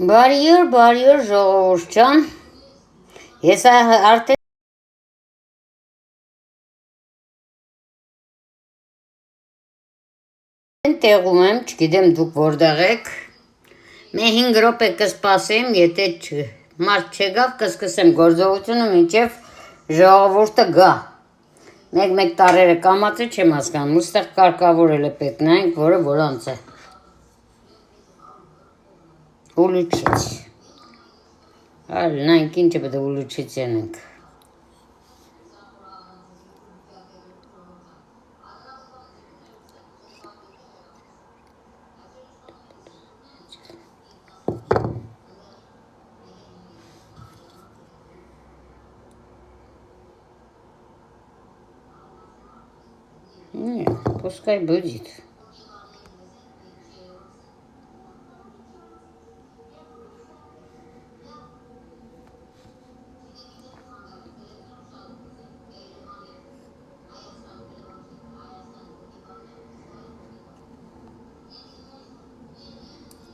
Բարի օր ժողովուրդ ջան։ Ես արդեն տեղում եմ, չգիտեմ դուք որտեղ եք։ Մենք 5 րոպե կսպասեմ, եթե մարդ չգավ, կսկսեմ գործողությունը, մինչև ժողովուրդը գա։ Մեկ տարերը կամացը չեմ հասկանում, ուստեղ կարգավորել է պետք նայենք, որը որանց է։ Ուլուչից։ Այլ նայենք ինչ է պետք ուլուչից ենենք։ Пускай будет.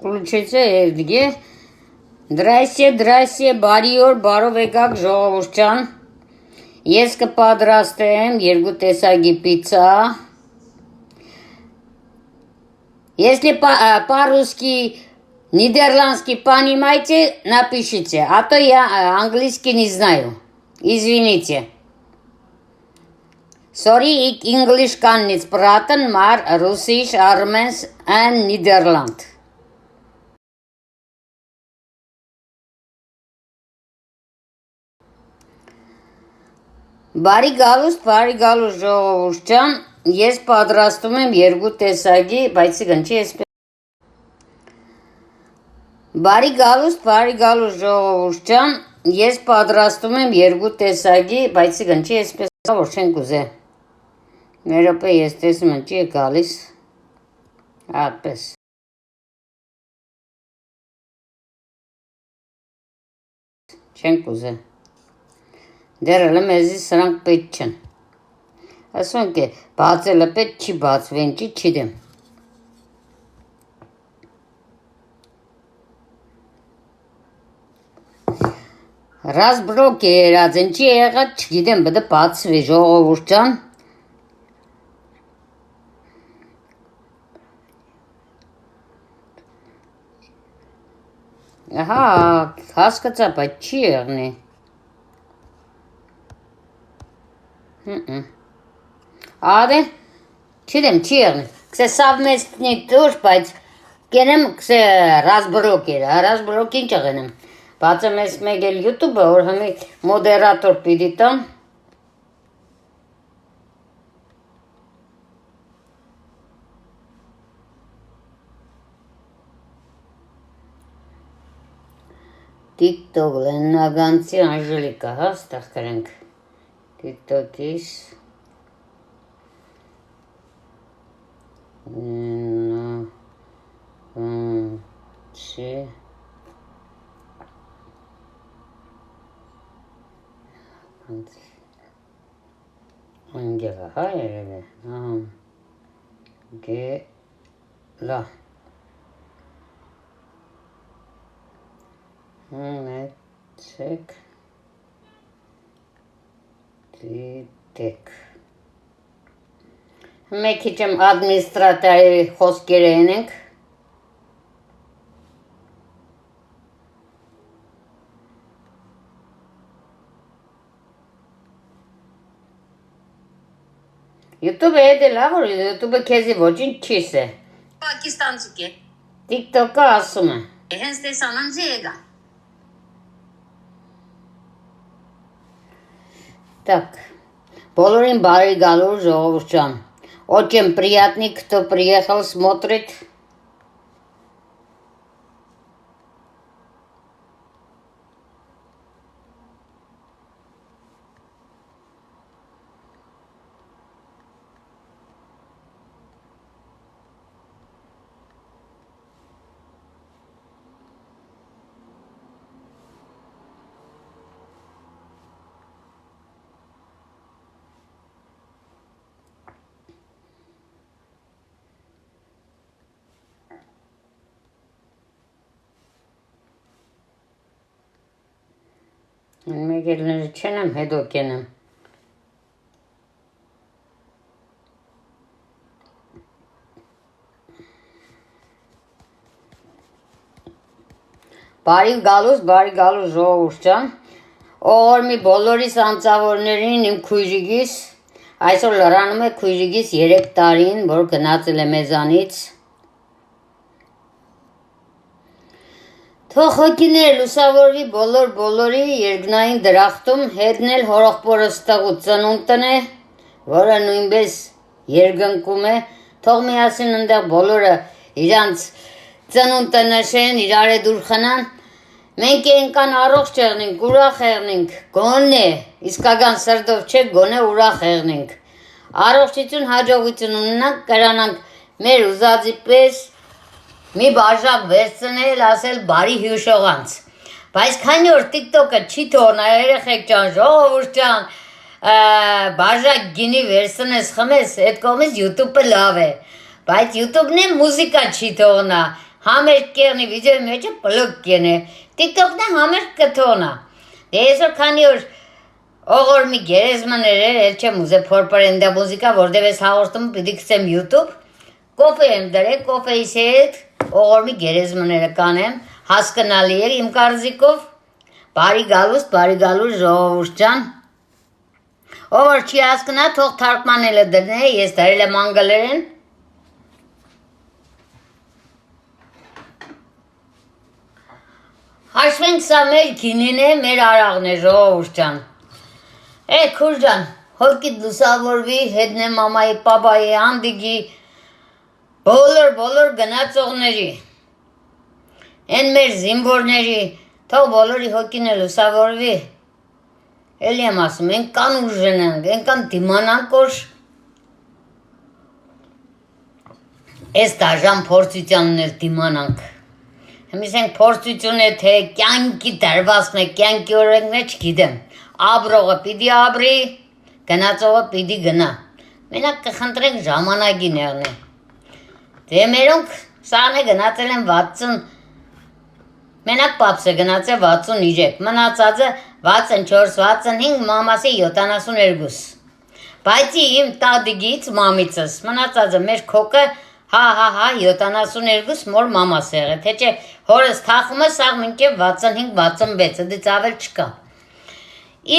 Получается, где? Здрасте, բարով եկաք ժողովուրդ ջան։ Ես կպատրաստեմ 2 տեսակի պիցցա։ Если по-русски, нидерландский понимаете, напишите, а то я английский не знаю. Извините. Sorry, ik English kan niet praten, maar Russisch, Armeens en Nederland. Բարի գալուստ ժողովուրդ ջան, ես պատրաստում եմ 2 տեսակի, բայց գնչի այսպես։ Բարի գալուստ ժողովուրդ ջան, ես պատրաստում եմ 2 տեսակի, բայց գնչի այսպես, որ չենք ուզե։ Մի րոպե ես տեսում եմ, չի է գալիս։ Այդպես։ Չենք ուզե։ Դեռ էլ մեզի սրանք պետք չեն։ Ասում ենք է, բացելը պետք չի բացվեն, չիդեմ։ Ռազբրոկ է երած, ինչի եղած, չգիտեմ, բդը բացվի ժողովուրդ ջան։ Ահա, հասկացա, բայց չի եղնի։ Ադե, չիդեմ, չի եղնի։ Կսե սավմեստնի տուր, բայց կենեմ կսե ռազբրոկ էր, ռազբրոկ ինչ եղնեմ։ Բացեմ ես մեկ էլ յութուբը, որ հմի մոդերատոր պիդի տամ։ TikTok լեննագանցի Անժելիկա, հա, ստեղ կրենք TikTok-իս լեննագանցի Անգելա, հա, երև է, Անգելա Ունեցեք դիտեք Մեկ քիչ եմ ադմինիստրատորի խոսքերը ենենք YouTube-ը հետ է լավ, որ YouTube-ը քեզի ոչինչ չի սե Պակիստանցուկ է TikTok-ը ասում է Հենց տեսանան ձեգա Так, բոլորին բարի գալուր ժողովուրդ ջան Очень приятный, кто приехал, смотрит Մեկ էլները չեն եմ, հետո կենեմ։ Բարի գալուս ժողովուրդ ջան։ Օղորմի բոլորիս անձավորներին իմ քույրիկիս այսօր լրանում է քույրիկիս 3 տարին, որ գնացել է մեզանից։ Թող հոգիներ լուսավորվի բոլորի երկնային դրախտում, հետնել հորողբորս տղու ծնունդն է, որը նույնպես երկնքում է, թող միասին ընդեղ բոլորը իրանց ծնունդը նշեն, իրար է դուր խնան, մենք ենքան առողջ եղնենք, ուրախ եղնենք, գոնե, իսկական սրտով չէ, գոնե ուրախ եղնենք, առողջություն, հաջողություն ունենանք, կրանանք մեր ուզածի պես մի բաժակ վերցնել, ասել բարի հյուշողանց, բայց քանի որ տիկտոկը չի թողնա, երեխեք ջան, ժողովուրդ ջան, բաժակ գինի վերցնես, խմես, այդ կողմից YouTube-ը լավ է, բայց YouTube-ն է մուզիկա չի թողնա, համերգ կեղնի վիդեոյի մեջը պլոկ կենե, տիկտոկն է համերգ կթողնա, դե այսօր քանի որ օղորմի գերեզմաներ էր, էլ չեմ ուզե փորպարենդա մուզիկա, որտև ես հաղորդում պիտի գցեմ YouTube, կոֆե եմ դրել, կոֆեիս հետ օղորմի գերեզմաները կանեմ, հասկանալի է իմ կարծիքով, բարի գալուս ժողովուրդ ջան, ով որ չի հասկանա, թող թարգմանելը դրնե, ես դրել եմ անգլերեն, հաշվենք սա մեր գինին է, մեր արաղն է ժողովուրդ ջան, քուր ջան, հոգիդ լուսավորվի, հետնե մամայի, պապայի, անդիգի, բոլոր գնացողների, են մեր զինվորների, թող բոլորի հոգին է լուսավորվի, էլի եմ ասում, ենքան ուժենանք, ենքան դիմանանք, որ ես դաժան փորձությանն էլ դիմանանք, հեմիս ենք փորձություն է, թե կյանքի դրվածքն է, կյանքի օրենքն է, չգիտեմ, աբրողը պիդի աբրի, գնացողը պիդի գնա, մենակ կխնդրենք ժամանակին եղնե, դե մերոնք սաղն է գնացել են 60, մենակ պապս է գնացել 63, մնացածը 64, 65, մամասի 72, բայց իմ տադիգից մամիցս, մնացածը մեր քոկը, հա, 72 մոր մամաս եղը, թե չէ հորս թախումը սաղ մինչև 65-66, դից ավել չկա,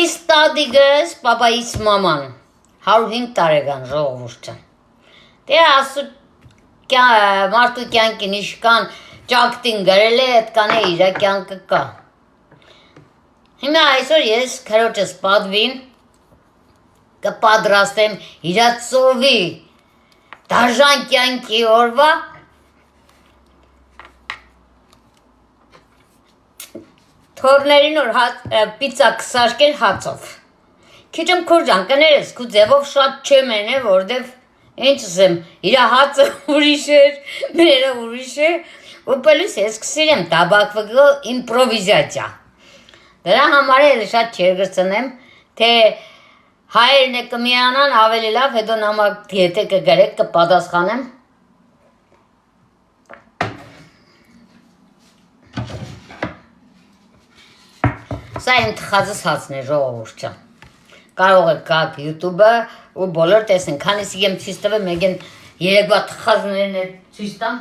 իս տադիգս, պապայիս մաման, 105 տարեկան ժողովուրդ ջան, դե ասու մարդու կյանքին իշկան ճակտին գրել է, այդ կան է իրա կյանքը կա, հիմա այսօր ես քրոջս պատվին, կպադրաստեմ իրա ծովի, դաժան կյանքի օրվա, թորներին որ պիցա կսարկել հացով, քիչմ քուրջան կներես, կու ձևով շատ չեմ են է, որդև ինչ ասեմ, իրա հացը ուրիշ էր, մերը ուրիշ է, ու պելուս ես կսիրեմ տաբակվգո իմպրովիզացիա, դրա համար էլ շատ չերգրծնեմ, թե հայերն է կմիանան ավելի լավ, հետո նամակ եթե կգրեք կպատասխանեմ, սա իմ թխածս հացն է ժողովուրդ ջան, կարող եք կակ YouTube-ը ու բոլոր տեսեն, քանիսի եմ ցույց տվել, մեկ են երեկվա թխածներն է ցույց տամ,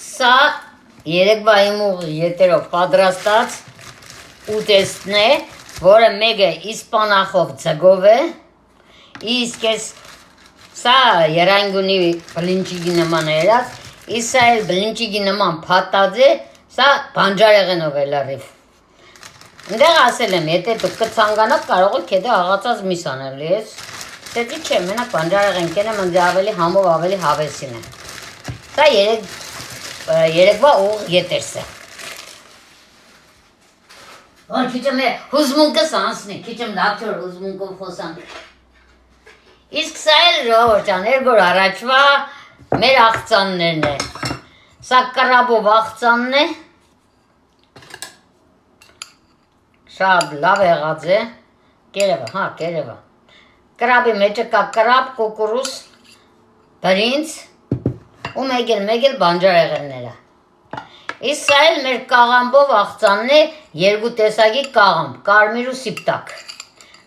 սա երեկվա իմ ետերով պատրաստած ուտեստն է, որը մեկը իսպանախով ձգով է, իսկ ես սա երանգունի բլինչիգի նման է երած, իսկ սա էլ բլինչիգի նման փատած է, սա բանջարեղենով է լրիվ, ընդեղ ասել եմ, եթե դուք կցանկանաք կարող եք հետո աղացած միս անել ես, դեպի չէ, մենակ բանջարեղեն կենեմ ընդ ավելի համով ավելի հավեսին է, սա երեկվա ուղ ետերս է, որ քիչմ է հուզմունքս անցնի, քիչմ լավչոր հուզմունքով խոսանք, իսկ սա էլ ժողովուրդ ջան, երգոր առաջվա մեր աղցաններն է, սա կրաբով աղցանն է, շատ լավ եղած է, կերևը, կրաբի մեջը կա կրաբ, կուկուրուս, բրինց ու մեկ էլ բանջարեղենները, Իսկ սա էլ մեր կաղամբով աղծանն է երկու տեսակի կաղամբ, կարմիր ու սիպտակ։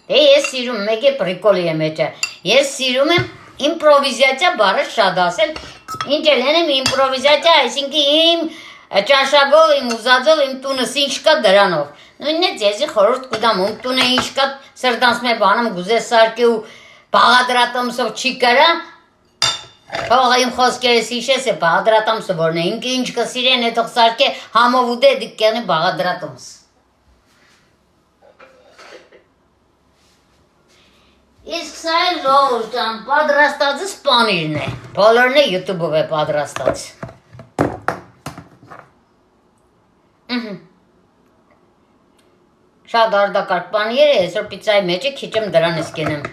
Դե ես սիրում, մեկ է պրիկոլի է մեջը, ես սիրում եմ իմպրովիզացիա բառը շատ ասել, ինչ էլ հենեմ իմպրովիզացիա, այսինքն իմ ճաշակով, իմ ուզածով, իմ տունս ինչ կա դրանով։ Նույնն է ձեզի խորհուրդ կտամ, ում տունը ինչ կա սրտանց մեր բանում գուզես սարկի ու բաղադրատոմսով չի կրա, թող իմ խոսքերս հիշես է բաղադրատոմսը որն է, ինքը ինչ կսիրեն է թող սարկե համով ու դե դիկկյանի բաղադրատոմս։ Իսկ սա էլ ժողովուրդ ջան, պատրաստածս պանիրն է, բոլորն է յութուբով է պատրաստած։ Շատ արդակարգ պանիր է, այսօր պիցայի մեջը քիչ եմ դրանից կենեմ։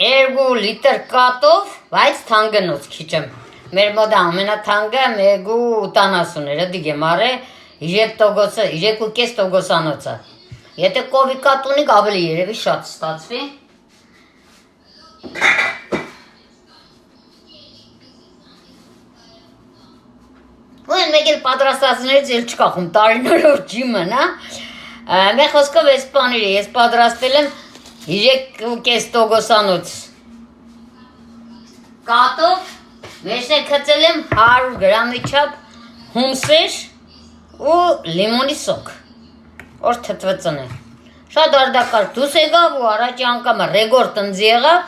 2 լիտր կատով, բայց թանգնոց քիչ եմ։ Մեր մոտ ամենաթանկը 1.80 դիգեմ արե 3.5%-անոցը։ Եթե կովի կատ ունիք ավելի երևի շատ ստացվի։ Ու մեկ էլ պատրաստածներից էլ չկախում տարիներով ջիմն, Մեր խոսքով ես պանիրը, ես պատրաստել եմ 3.5%-անոց կատով, մեջն է քծել եմ 100 գրամի չափ հումսեր ու լիմոնի սոկ, որ թթվծն է։ Շատ արդակարգ դուս եկավ ու առաջի անգամը ռեգորդ ընձի եղավ,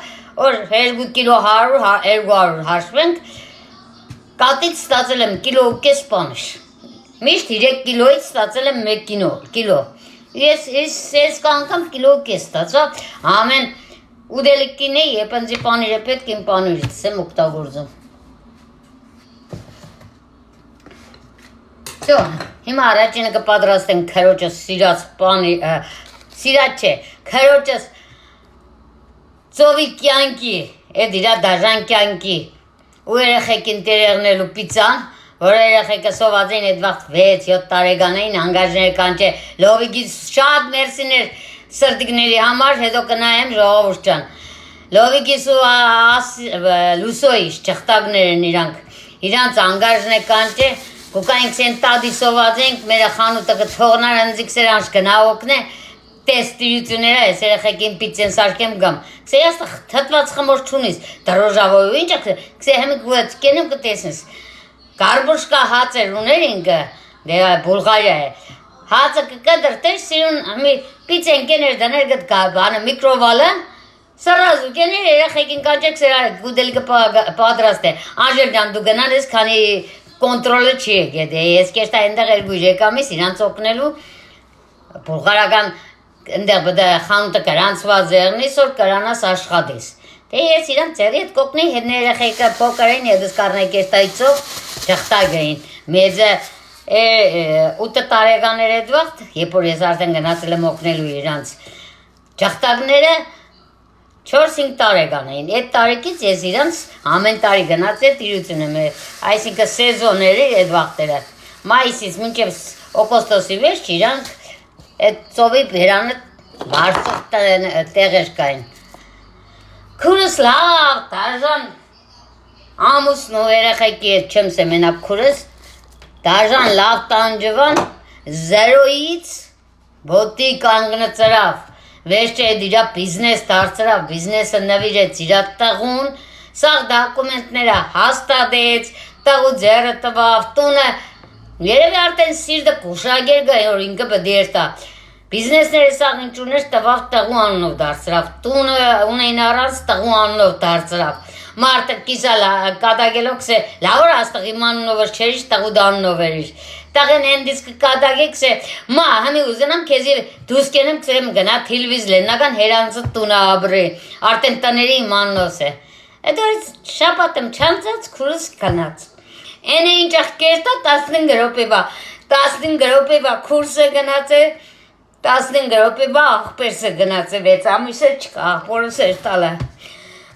որ 2 կիլո 100 հաշվենք, կատից ստացել եմ կիլո ու կես պանիր։ Միշտ 3 կիլոից ստացել եմ 1 կիլո։ Ես կանգամ կիլո կես ստացավ, ամեն ուդելիկին է, երբ ընձի պանիր է պետք իմ պանիրից եմ ուկտագործում։ Հիմա առաջինը կպատրաստեմ քրոջս սիրած պանիր, սիրած չէ, քրոջս ծովի կյանքի, էդ իրա դաժան կյանքի ու երեխեքին տերեղնելու պիցան, որ երեխեքը սոված էին այդ վաղտ 6-7 տարեկան էին, անգաժներ կանչե, լովիգից շատ մերսիներ սրտիկների համար, հետո կնայեմ ժողովուրդ ջան։ Լովիգից ու լուսոյիշ ճղտակներ են իրանց անգաժն է կանչե, կուկայինք սեն տադի սոված ենք, մերը խանութը կթողնար ընձիք սերանչ կնա օգնե, տեստիրությունները ես երեխեքին պիցեն սարկեմ գամ։ Կսե ես թտված խմոր չունիս, դրոժավոյու ինչ է, կսե հեմիք վեց կենեմ կտեսնես։ Կարբուշկա հացեր ուներ ինքը, դե Բուլղարիա է, հացը կկդրտեր սիրուն, մի պիցեն կեներ դներ գտ բանը միկրովալը, սրազու կեներ երեխեքին կանչեք սերա գուդելիկը պատրաստ է, անժեր դան դու գնան ես քանի կոնտրոլը չի եկետ է, ես կեշտ այնտեղ երկու եկամիս իրանց օգնելու բուլղարական ընդեղ բդը խանութը կրանցված եղնիս, որ կրանաս աշխատես։ Դե ես իրան ծերի հետ կոկնեի հետ ներեխեքը փոքր էին, հետս կարնայի կեստայցով ճղտակ էին, մեզը 8 տարեկաներ էդ վաղտ, երբ որ ես արդեն գնացել եմ օգնելու իրանց ճղտակները 4-5 տարեկան էին, այդ տարեկից ես իրանց ամեն տարի գնաց է տիրություն եմ, այսինքն սեզոնները էդ վաղտերը, մայիսից մինչև օգոստոսի վերջ իրանք այդ ծովի բերանը բարձող տեղեր կային։ Քուրս լավ, դաժան ամուսն ու երեխեքի հետ չեմ սե մենակ քուրս, դաժան լավ տանջվան, 0-ից բոտի կանգնծրավ, վերջը էդ իրա բիզնես դարձրավ, բիզնեսը նվիրեց իրա տղուն, սաղ դակումենտները հաստատեց, տղու ձերը տվավ, տունը, երևի արդեն սիրտը կուշագեր գա, որ ինքը բդերտա, բիզնեսները սաղ ինչ ուներ տվաղ տղու անունով դարձրավ, տունը ունեին առանց տղու անունով դարձրավ, մարդը կիսալ կատագելով կսե, լավոր աստղ իմ անունով էր չերիշ, տղու դանունով երիշ, տղեն հենդից կկատագե կսե, մա համի ուզենամ կեզի դուս կենեմ կսեմ գնա թիլվիզ լեննական հերանցը տունը աբրի, արդեն տների իմ անունով է, այդ օրից շապատեմ չանցած քուրս կնաց, են է ինչ աղկերտա 15 րոպեվա քուրսը գնաց է, 15 րոպեվա աղպերսը գնաց է 6 ամիսը չկա, աղպորս էր տալը,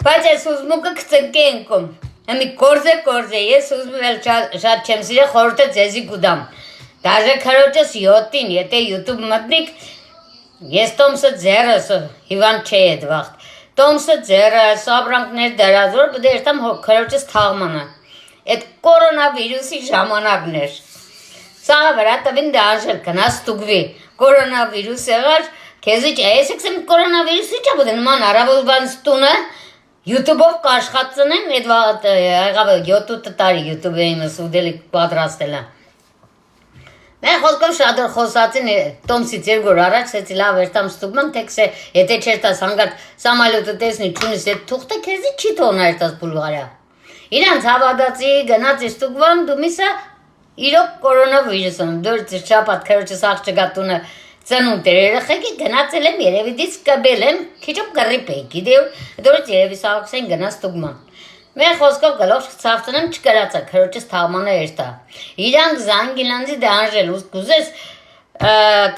բայց ես ուզմուկը կծնկենքում, հեմի կորձե, ես ուզմում էլ շատ չեմ սիրե խորհուրդը ձեզի կուդամ, դաժե քրոջս 7-ին, եթե յութուբ մտնիք, ես տոմսը ձերս, հիվան չէ էդ վաղտ, տոմսը ձերս, ապրանքներ դրած, որ բդերտամ քրոջս թաղմանը, այդ կորոնավիրուսի ժամանակներ, Սա վրա տվին դաժել կնաս տուգվի կորոնավիրուս եղար քեզի ես եք կորոնավիրուսի չաբուդ նման արաբոլ բանց տունը YouTube-ով կաշխատցնեմ այդ վաղ եղավ 7 տարի YouTube-ի իմս ուդելի պատրաստելա Մեր խոսքով շատ խոսացին տոմսից երկոր առաջ սեցի լավ երտամ ստուգման տեքսե եթե չեր տաս հանգարտ սամալյոտը տեսնի չունիս այդ թուղթը քեզի չի թողնա երտաս բուլղարյա Իրանց հավատացի գնացի ստուգվան դու միսա իրոք կորոնավիրուսը դուրս շապատ քրոջս աղջկատունը ծնունդ էր երեխեքի գնացել եմ երևի դից կբել եմ քիչով կռիպ էի գիտեու դուրս երևի սաղքսեն գնաց ստուգման Մեր խոսքով գլոխ ցավցնեմ չկրածա քրոջս թաղմանը երթա Իրանք զանգիլանձի դանժել ուզես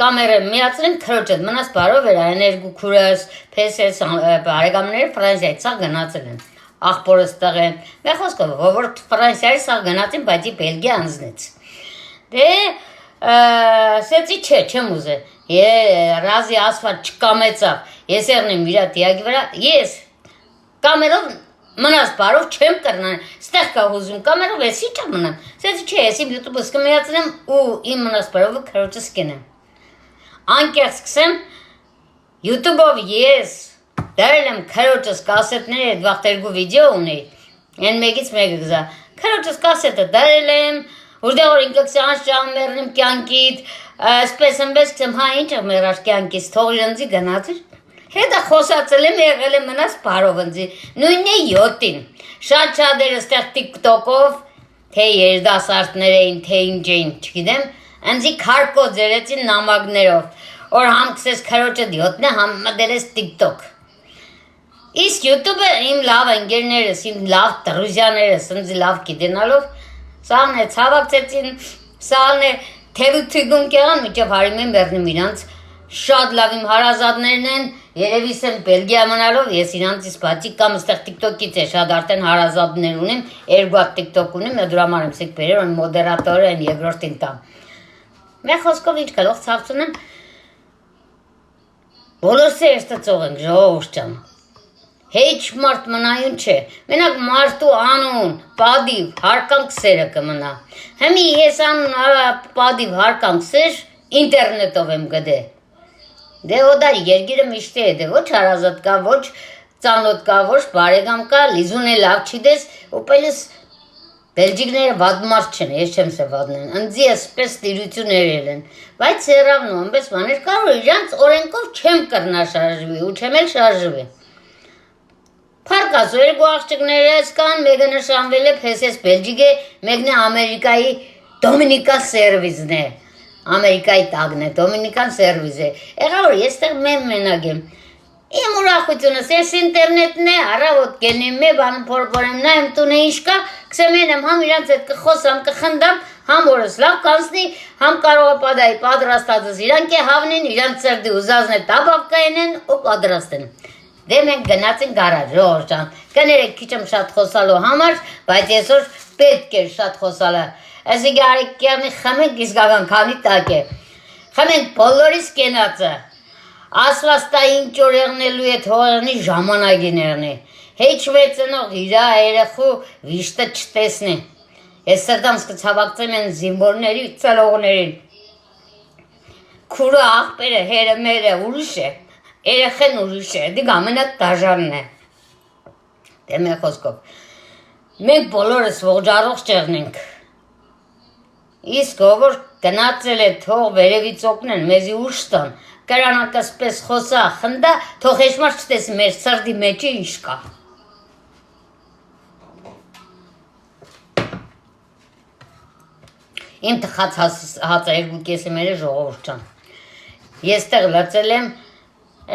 կամերը միացրեն քրոջդ մնաս բարով էր այն երկու քուրս փեսես բարեկամներ Ֆրանսիայից սա գնացել են աղբորս տղեն Մեր խոսքով որ Ֆրանսիայից սա գնացին բայց Բելգիա անձնեց Դե սեցի չէ չեմ ուզել ռազի ասֆալտ չկամեցավ ես եղնեմ իրա տիագի վրա ես կամերով Մնաս բարով չեմ կրնան, ստեղ կա հուզում կամերով էսի չեմ մնան, սեցի չէ, էսի YouTube-ս կմիացնեմ ու իմ մնաս բարովը քրոջս կենեմ Անկեղ սկսեմ, YouTube-ով ես դարել եմ քրոջս կասետների այդ վաղտերգու վիդեո ունի, են մեկից մեկը գզա, քրոջս կասետը դարել եմ, ուրդեղ որ ինքս անշան մերնիմ կյանքիտ, սպես ըմպես կսեմ, հա ինչ եմ մերար կյանքից, թող իրենձի գնացիր Հետը խոսացել եմ եղել եմ մնաս բարով ընձի, նույնն է 7-ին, շատ շատերը ստեղ տիկտոկով, թե երդասարտներ էին, թե ինչ էին, չգիտեմ, ընձի քարկո ձերեցին նամակներով, որ համ կսես քրոջը 7-ն է, համ մդերես տիկտոկ։ Իսկ YouTube-ը իմ լավ ընկերներս, իմ լավ տրուզյաներս, ընձի լավ գիտենալով, սաղն է ցավակցեցին, սաղն է թևութիգուն կեղան, միջև հարիմեն բերնում իրանց, շատ լավ իմ հարազատներն են, երևիս եմ Բելգիա մնալով, ես իրանցից բացի կամ ստեղ տիկտոկից է շատ արդեն հարազատներ ունեմ, երկու հատ տիկտոկ ունեմ, դրա համար եմ սեք բերեր, on մոդերատորը են երկրորդին տամ։ Մեր խոսքով ինչ գլուխ ցավցնեմ, բոլորս երստացող ենք, ժողովուրդ ջան։ Հեչ մարդ մնայուն չէ, մենակ մարդու անուն, պատիվ, հարկանք սերը կմնա։ Հիմի ես անուն պատիվ հարկանք սեր ինտերնետով եմ գդե։ Դե ոդար երգիրը միշտ է, դե ոչ հարազատ կա, ոչ ծանոթ կա, ոչ բարեկամ կա, լիզուն է լավ չիդես, ու պելես Բելջիկները վատ մարդ չեն, ես չեմ սե վատնեն, ընձի ասպես տիրություններ են, բայց սերավն ու ամպես բաներ կա, որ իրանց օրենքով չեմ կրնա շարժվի, ու չեմ էլ շարժվի։ Փարկած երկու աղջիկներս կան, մեկը նշանվել է փեսես Բելջիկե, մեկն է Ամերիկայի Դոմինիկան սերվիզն է, Ամերիկայի տագն է, Դոմինիկան սերվիզ է, եղա որ ես տեղ մենակ եմ, իմ ուրախությունս, ես ինտերնետն է, առավոտ կելնիմ մե բանը փորփորեմ, նայեմ տունը ինչ կա, կսեմ եմ համ իրանց հետ կխոսամ, կխնդամ, համ օրս լավ կանցնի, համ կարող է պատայի պատրաստածս իրանք է հավնին, իրանք ծրդի ուզազն է տաբավկային են ու պատրաստեն։ Դե մենք գնացին գարաժ, ժողովուրդ ջան, կներեք քիչմ շատ խոսալու համար, բայց այսօր պետք է շատ խոսալը։ Այսի գարիկ կերնի խմենք իսկական քանի տակ է։ Խմենք բոլորիս կենացը։ Ասվածտա ինչ որ եղնելու է թողնի ժամանակիներն է։ Հեչ վեցնող իրա երեխու վիշտը չտեսնի։ Ես սրտամս կցավակցեմ են զինվորների ծալողներին։ Քուրը աղբերը հերը մերը ուրիշ է։ Երեխեն ուրիշ է, դիգ ամենակ դաժանն է։ Դե մեր խոսքով։ Մենք բոլորս ողջարող չեղնենք։ Իսկ ով գնացել է թող վերևից օգնեն, մեզի ուշ տան, կրանակասպես խոսա, խնդա, թող հեշմար չտեսի մեր սրդի մեջի ինչ կա։ Իմ թխած հացը երկու կեսի մեր է ժողովուրդ ջան։ Ես տեղ լծել եմ,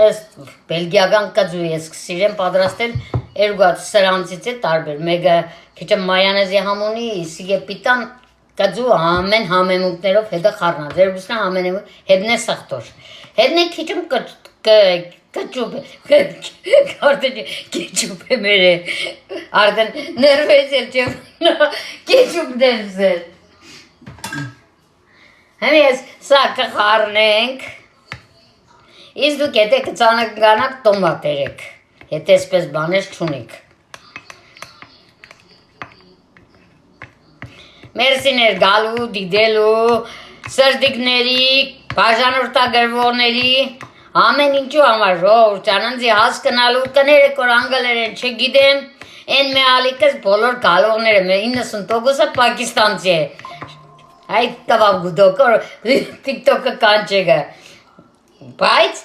ես բելգիական կծու ես կսիրեմ պատրաստել երկու հատ սրանցից է տարբեր, մեկը քիչը մայանեզի համունի, իսիգե պիտան կծու ամեն համեմունքներով հետը խառնած, երկուսն համենեմունք, հետն է սաղտոր, հետն է քիչում կճուպ է, կեչուպ է մեր է, արդեն ներվեց էլ չեմ, կեչուպ դերզել։ Հեմի ես սա կխառնենք, իսկ դուք եթե կծանկանակ տոմատ երեք, եթե սպես բանես չունիք։ Մերսիներ գալու, դիդելու, սրդիկների, բաժանորդագրվողների, ամեն ինչու համար ժողովուրդան ինձ հասկանալու կները որ անգլերեն չգիտեն, այն մեալիկս բոլոր գալողները 90%-ը պակիստանցի է։ Այդ տվավ գուդոկը TikTok-ը կանչեգը։ Բայց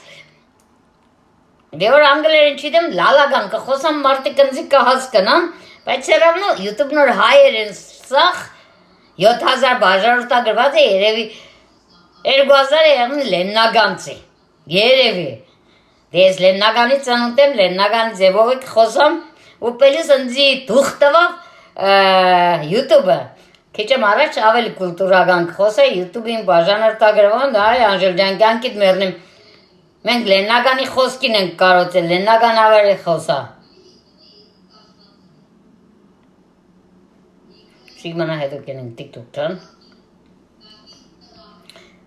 դե որ անգլերեն չգիտեմ լալագան կխոսամ մարդիկ ինձ կհասկանան, բայց все равно YouTube նոր հայեր են սախ 7000 բաժանորդագրված է երևի 2000 եղնի լեննագանցի, երևի, դե ես լեննագանի ծնունդ եմ, լեննագանի ձևով եք խոսամ, ու պելիս ընձի դուխ տվավ YouTube-ը, քիչ եմ առաջ ավելի կուլտուրական կխոսա, YouTube-ին բաժանորդագրվան, այ Անժել ջան կյանքիդ մեռնիմ, մենք լեննագանի խոսքին ենք կարոցել, լեննագան ավելի խոսա։ Շիգմանա հետո կենենք TikTok ճան,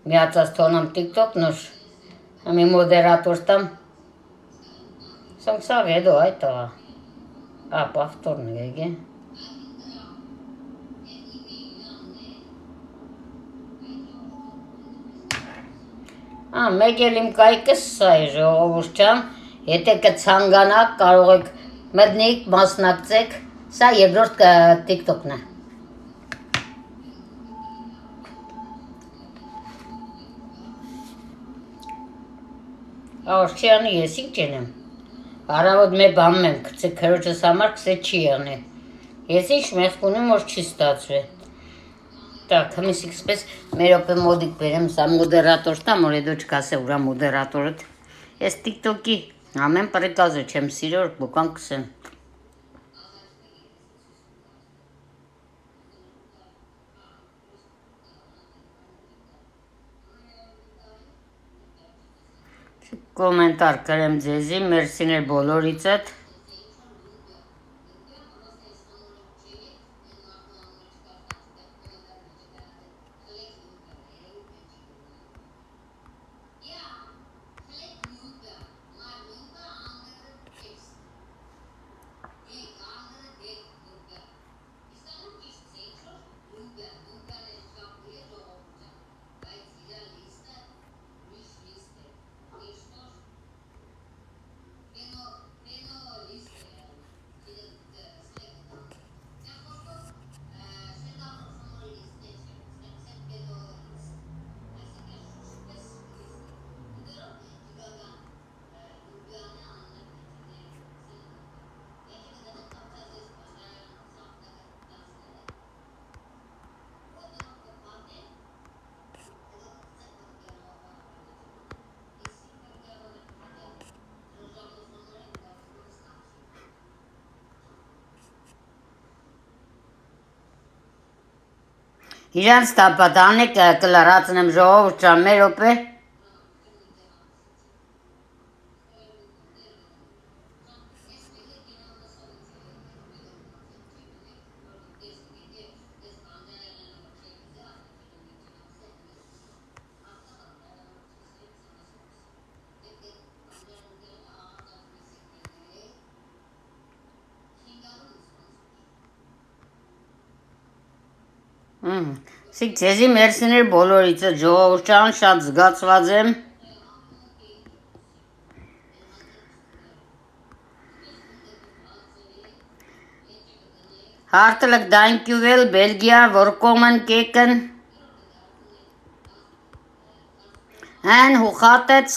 միացած թոնամ TikTok նոր, ամի մոդերատոր տամ, սանք սաղ հետո այդ տղա, պավտորն եկե, մեկ էլ իմ կայքս սա է ժողովուրդ ճան, եթե կցանկանաք կարող եք մտնիկ, մասնակցեք, սա երկրորդ TikTok-ն է։ Աորչյանի ես ինչ ենեմ, հարավոտ մեր բանում եմ, կծե քրոջս համար կսե չի եղնի, ես ինչ մեղք ունեմ, որ չի ստացվի, так, հմիս իքսպես մեր ոպե մոդիկ բերեմ, սա մոդերատոր տամ, որ եդո չկասե ուրա մոդերատորըտ, ես TikTok-ի ամեն պրեկազը չեմ սիրոր, բուկան կսեմ, կոմենտար կրեմ ձեզի, մերսիներ բոլորիցըտ, իրանց տապատան է կլարացնեմ ժողովուրդ ճան մեր ոպե, Սիք ձեզի մերսիներ բոլորիցը ժողովուրդ ճան շատ զգացված եմ, Hartelijk dankjewel Belgia voor komen kijken. En hoe gaat het?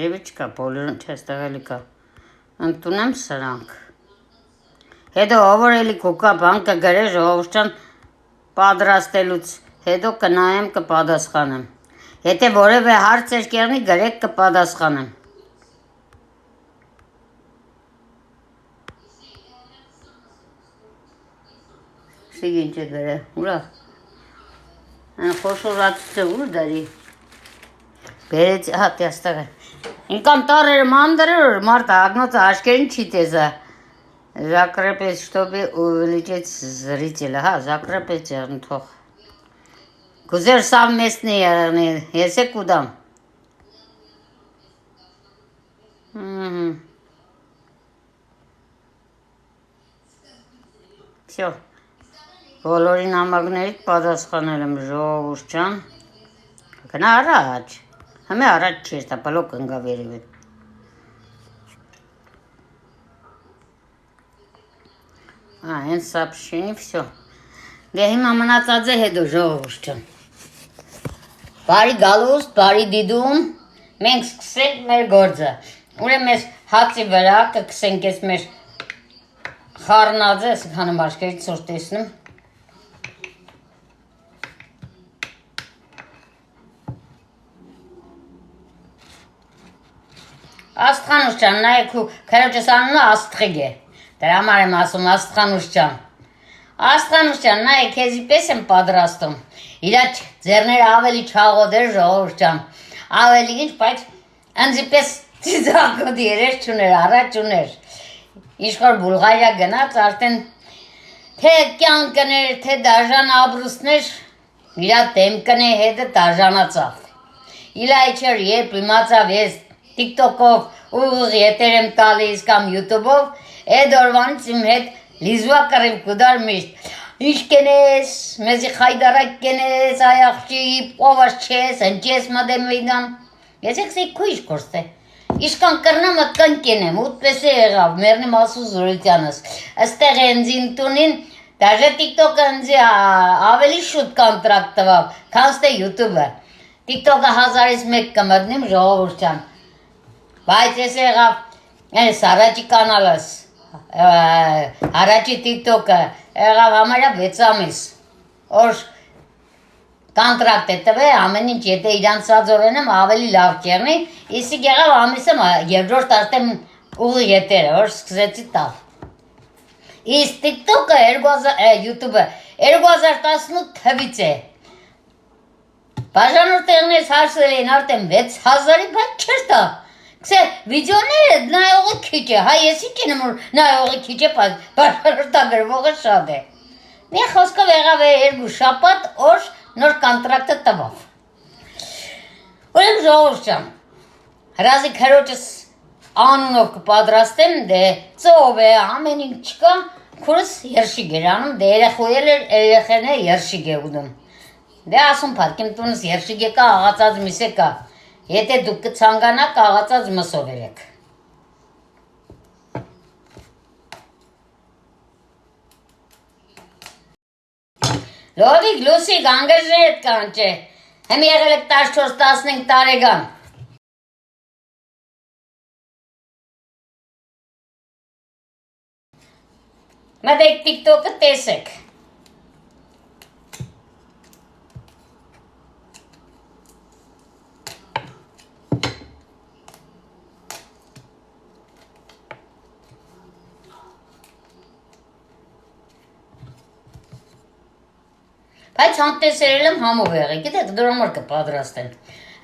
Երևի չկա, բոլորն չես տղելի կա, ընտունեմ սրանք, հետո ովոր էլի կուկա բան կգրե ժողովուրդան պատրաստելուց, հետո կնայեմ կպատասխանեմ, եթե որևէ հարց էր կեղնի գրեք կպատասխանեմ, շիգ ինչ է գրե, ուրա, են խոշորացուցը ուր դարի, Բերեց, տեստեղ է, ինքան տարերը մանդրır, մարդ ագնոցը աշկերին չի տեզա, Закрепить, чтобы увеличить зрителя, закрепить, թող Կուզեր совместные, если куда? Всё. Բոլորին համագներից պատասխանել եմ ժողովուրդ ջան։ Գնա առաջ։ Համե առաջ չի, դա բլոկ ընկա վերևի։ Այն сообщение, всё։ Դե հիմա մնացած է հետո ժողովուրդ ջան։ Բարի գալուստ, բարի դիդում, մենք սկսենք մեր գործը։ Ուրեմն ես հացի վրա կգցենք ես մեր խառնածը, քանը մաշկերից որ տեսնում։ Աստղանուս ջան, նայեք ու քրոջս անունը Աստղիկ է։ Դրա համար եմ ասում Աստղանուս ջան։ Աստղանուս ջան, նայեք քեզի պես եմ պատրաստում։ Իրա ձեռները ավելի չաղոտ էր ժողովուրդ ջան։ Ավելի ինչ, բայց ինձի պես ծիծաղոտ երես չուներ, առաջ ուներ։ Իշխոր Բուլղարիա գնաց, արդեն թե կյանքն էր, թե դաժան ապրուստներ, իրա դեմքն է հետը դաժանացավ։ Իլա իչեր երբ իմացավ ես TikTok-ով ուղիղ եթեր եմ տալիս կամ YouTube-ով, այդ օրվանից իմ հետ լիզվա կռիվ կուդար միշտ։ Ինչ կենես, մեզի խայդարակ կենես, այ աղջի, ովաս չես, ընջես մադեմ վիդան։ Ես եկսի քույշ կորստե։ Իշկան կրնամը կն կենեմ, ուտպես է եղավ, մերնի մասու զորությանս։ Աստեղ ենձին տունին, դաժե TikTok-ը ընձի ավելի շուտ կոնտրակտ տվավ, կանստե YouTube-ը։ TikTok-ը 1001 կմտնիմ ժողովուրդ ջան։ Բայց ես եղավ, ես առաջի կանալս, առաջի TikTok-ը, եղավ համարյա 6 ամիս, որ կոնտրակտ է տվել, ամեն ինչ եթե իրանց սածորեն եմ ավելի լավ կերնի, իսիկ եղավ ամիսը երկրորդ արդեն ուղի եթերը, որ սկսեցի տալ։ Իսկ TikTok-ը, YouTube-ը 2018 թվից է։ Բաժանորդեղներս հարցել էին արդեն 6000-ի, բայց չեր տա։ Կսե, վիդեոները նայողը քիչ է, հայ ես ինչ եմ որ նայողը քիչ է, բաժանորդագրվողը շատ է։ Մի խոսքով եղավ է 2 շաբաթ օր նոր կոնտրակտը տվավ։ Ուրեմն ժողովուրդ ջան, հրազի քրոջս անունով կպատրաստեմ, դե ծով է, ամեն ինչ չկա, քուրս երշիկ էր անում, դե երեխեն է երշիկ է ուդում։ Դե ասում պատկիմ տունս երշիկ է կա, աղացած միս է կա, եթե դուք կցանկանաք աղացած մսով երեք։ Լովիկ, լուսիկ, անգեժը հետ կան չէ, հեմ եղել եք 14-15 տարեկան։ Մտեք TikTok-ը տեսեք։ Բայց հանտեսերել եմ համով եղեք, գիտեք, դրա համար կպատրաստեն։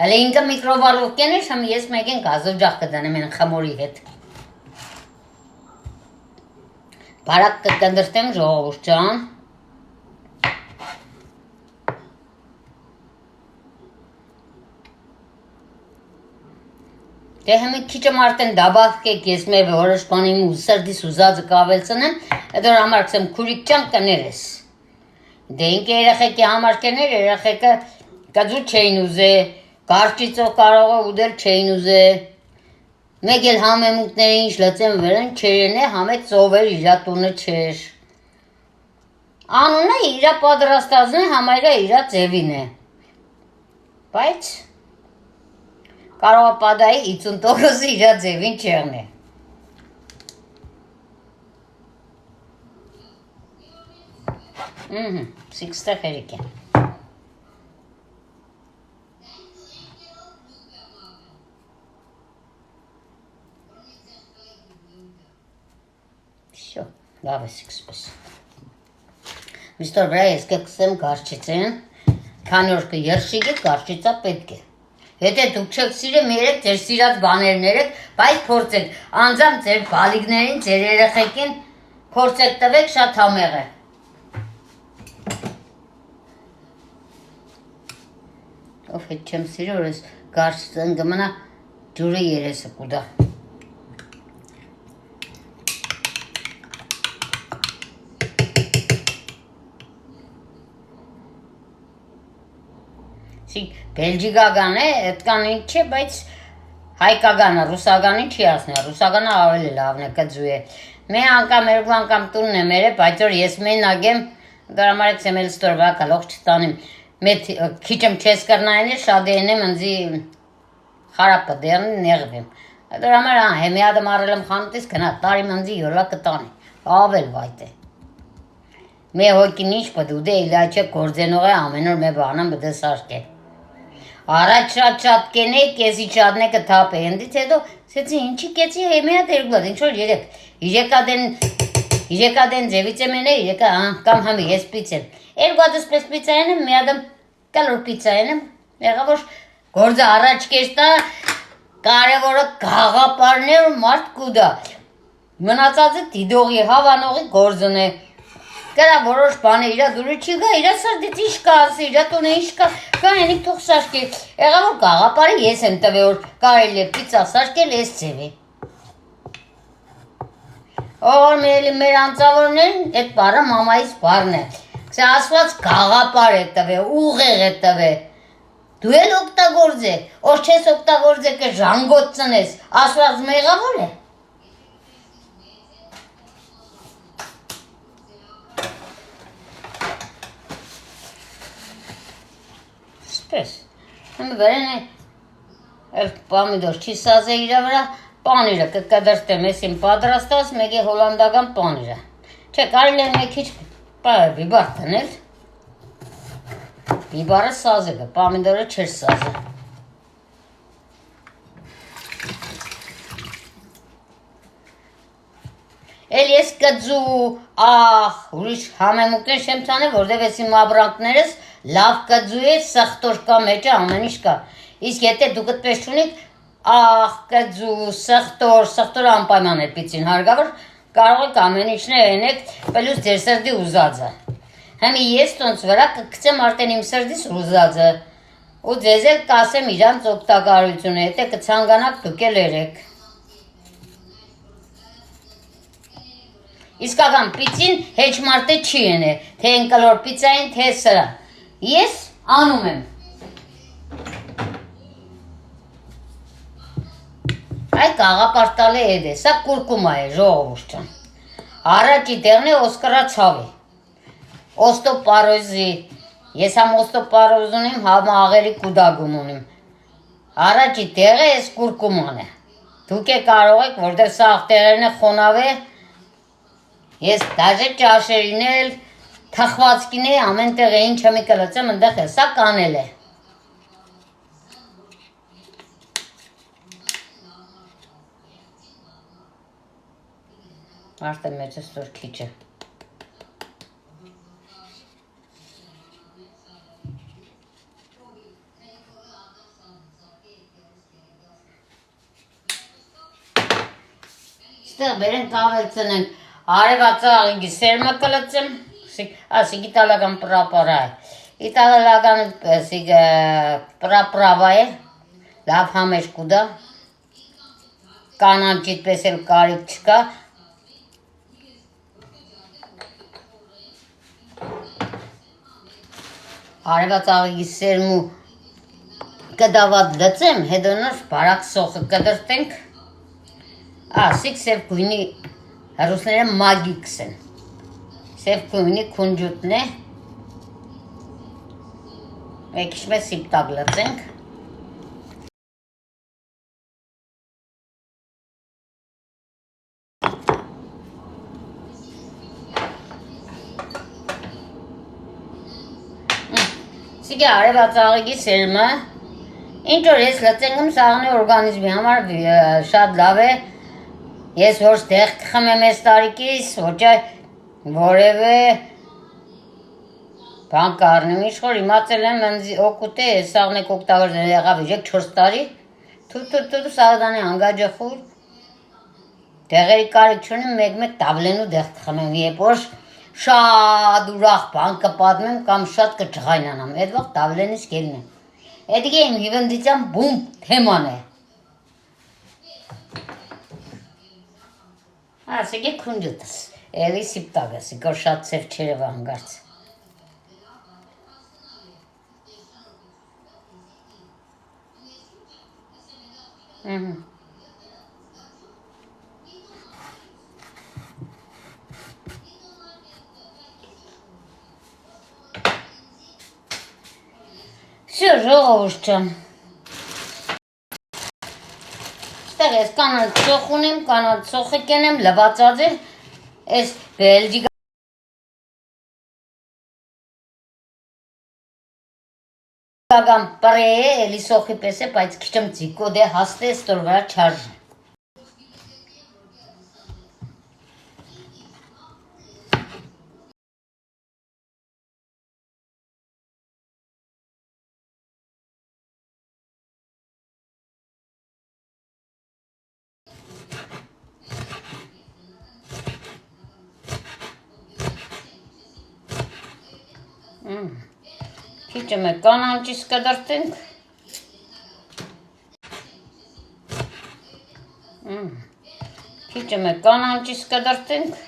Հələ ինքը միկրովալովկեն էր, համ ես մեկեն գազով ջախ կդանեմ են խմորի հետ։ Բարակ կկնդրտեմ ժողովուրդ ջան։ Դե հմի քիչ եմ արդեն դաբավկեք ես մեր որոշ բանի ու սրդիս ուզածը կավելցնեմ, դրա համար կսեմ քուրիկ ջան կներես։ Դե ինքը երեխեքի համար կներ, երեխեքը կձու չէին ուզե, կարճիծով կարող է ուդել չէին ուզե, մեկ էլ համեմունքները ինչ լծեն վերեն չերեն է, համե ծովեր իրա տունը չեր։ Անունը իրա պատրաստածն է, համայրը իրա ձևին է։ Բայց կարող է պատայի 50%-ը իրա ձևին չեղն է։ Սիքստեղ հերիք է։ Всё, լավ է սիքսպես։ Միստոր վրա ես կկսեմ կարճիծեն, քանի որ կերշիկ է, կարճիծա պետք է։ Եթե դուք չեք սիրեմ երեք ձեր սիրած բաներն երեք, բայց փորձեք, անձամբ ձեր բալիկներին, ձեր երեխեքին փորձեք տվեք շատ համեղ է։ Ով հետ չեմ սիրում, որ ես գարշ ընկմնա ջուրը երեսը կուդա։ Բելջիկական է, այդքան ինչ չէ, բայց հայկականը, ռուսականը չի ասնի, ռուսականը ավելի լավն է, կծու է։ Մեր անգամ, երկու անգամ տունն է մերը, բայց որ ես մենակ եմ, դրամարեք եմ էլ ստորվա կալող չտանիմ, մետ քիչեմ չես կրնային է, շատ են եմ ընձի խարապը դերնի նեղվեմ։ Դրամար հեմիադը մարել եմ խանութից, կնա տարիմ ընձի յորվա կտանի, ավել վայտ է։ Մե հոգին ինչ պդ ուդե իլաչե գործենող է ամենոր մե բանամ բդե սարք է։ Առաջ շատ կենեք, եզի չադնե կթապ է, ընդից հետո սեցի ինչի կեցի հեմիա դերգլադ, ինչ-որ իրեկադեն ձևից եմ են է, իրեկա կամ համի ես պիցել։ Երգադս պես պիցային եմ, միադեմ կալոր պիցային եմ, եղավոր գործը առաջ կեստա, կարևորը գաղապարն է ու մարդ կուդա։ Մնացածը դիդողի հավանողի գործն է։ Կրա որոշ բանը իրա դուրը չի գա, իրա սարդից ինչ կա ասի, իրա տուն է ինչ կա, կա ենիք թող սաշկի, եղավոր գաղապարը ես եմ տվե, որ կարել է պիցա սաշկել ես ձևի։ Որ մեր անցավորներն, այդ բարը մամայից բարն է, կսե ասված գաղապար է տվե, ուղեղ է տվե, դու էլ օգտագորձ է, որ չես օգտագորձ է կը ժանգոտ ծնես, ասված մեղավոր է։ Պես, հմը վերեն է պամիդոր չի սազ է իրա վրա, պանիրը կկդրտեմ ես իմ պատրաստած, մեկ է հոլանդական պանիրը։ Չէ, կարիլ են մեկ իչ բիբար տնել, բիբարը սազ է, պամիդորը չեր սազ է։ Էլ ես կծու, ուրիշ համեմուկներ շեմ ծանը, որդև ես իմ աբրանքներս լավ կծու է, սխտոր կա մեջը ամեն ինչ կա։ Իսկ եթե դուք պես չունիք, կծու, սխտոր անպայման է պիցին հարգավոր, կարող եք ամեն ինչն է ենեք, պելուս ձեր սրդի ուզածը։ Հեմի ես տոնց վրա կկցեմ արդեն իմ սրդիս ուզածը, ու ձեզ էլ կասեմ իրանց օգտակարությունը, եթե կցանկանաք դուք էլ երեք։ Իսկական պիցին հեչ մարդը չի ենե, թե ընկլոր պիցային, թե սրա։ Ես անում եմ։ Այ կաղապարտալ է էդ է, սա կուրկումա է, ժողովուրդ չան։ Առաջի տեղն է օսկրացավի։ Ոստոպարոզի, ես համ ոստոպարոզ ունիմ, համ աղերի կուդագում ունիմ։ Առաջի տեղը ես կուրկուման է։ Դուք է կարող եք, որտեղ սա աղտեղերն է խոնավ է, ես դաժե ճաշերին էլ, թխվածքին է, ամեն տեղ է ինչ հմի կլծեմ, ընդեղ է, սա կանել է։ Արդեն մեծ է ստոր քիչ է։ Ստեղ բերեն կավել ծնենք, արևածաղի սերմը կլծեմ, ասիկ իտալական պրապարա է, իտալական պրապրավա է, լավ համեր կուդա, կանանչիտ պես էլ կարիք չկա, արևածաղի սերմու կդավատ լծեմ, հետո նոր բարակ սոխը կդրտենք, ասիկ սև կույնի Հրուսները մագիքս են, սև կույնի կունջուտն է, մեկ իչ մեզ սիպտակ լծենք, Սիգե արևածաղիկի սերմը, ինչ որ ես լծենգում սաղնի օրգանիզմի համար շատ լավ է, ես որ ստեղ կխմեմ ես տարիքիս, ոչայ որև է բան կարնեմ, ինչ որ իմացել եմ օգուտ է, սաղն եք օգտավոր եղավ իջեք 4 տարի, թու սաղդանի անգաջը խույր, դեղերի կարիք չունեմ մեկ տավլենու դեղ կխմեմ, եբ որ շատ ուրախ բան կպատմեմ կամ շատ կջղայնանամ, այդ վաղ տավլենից կելն է, Էդիկե իմ հիվանդության բում թեման է։ Ասեք է քունդուտս, էլի սիպտագս, իկոր շատ ծև չերև անգարց։ Всё, ժողովուրդ ջան։ Ստեղ ես կանանց ծոխ ունեմ, կանանց ծոխը կենեմ, լվացած է, ես բելգիկական պրե է, էլի սոխի պես է, բայց քիչմ ձիկոդ է, հաստ է, ստոր վրա չարժ։ Քիչը մեկ կանանջիս կդրտենք։ Քիչը մեկ կանանջիս կդրտենք։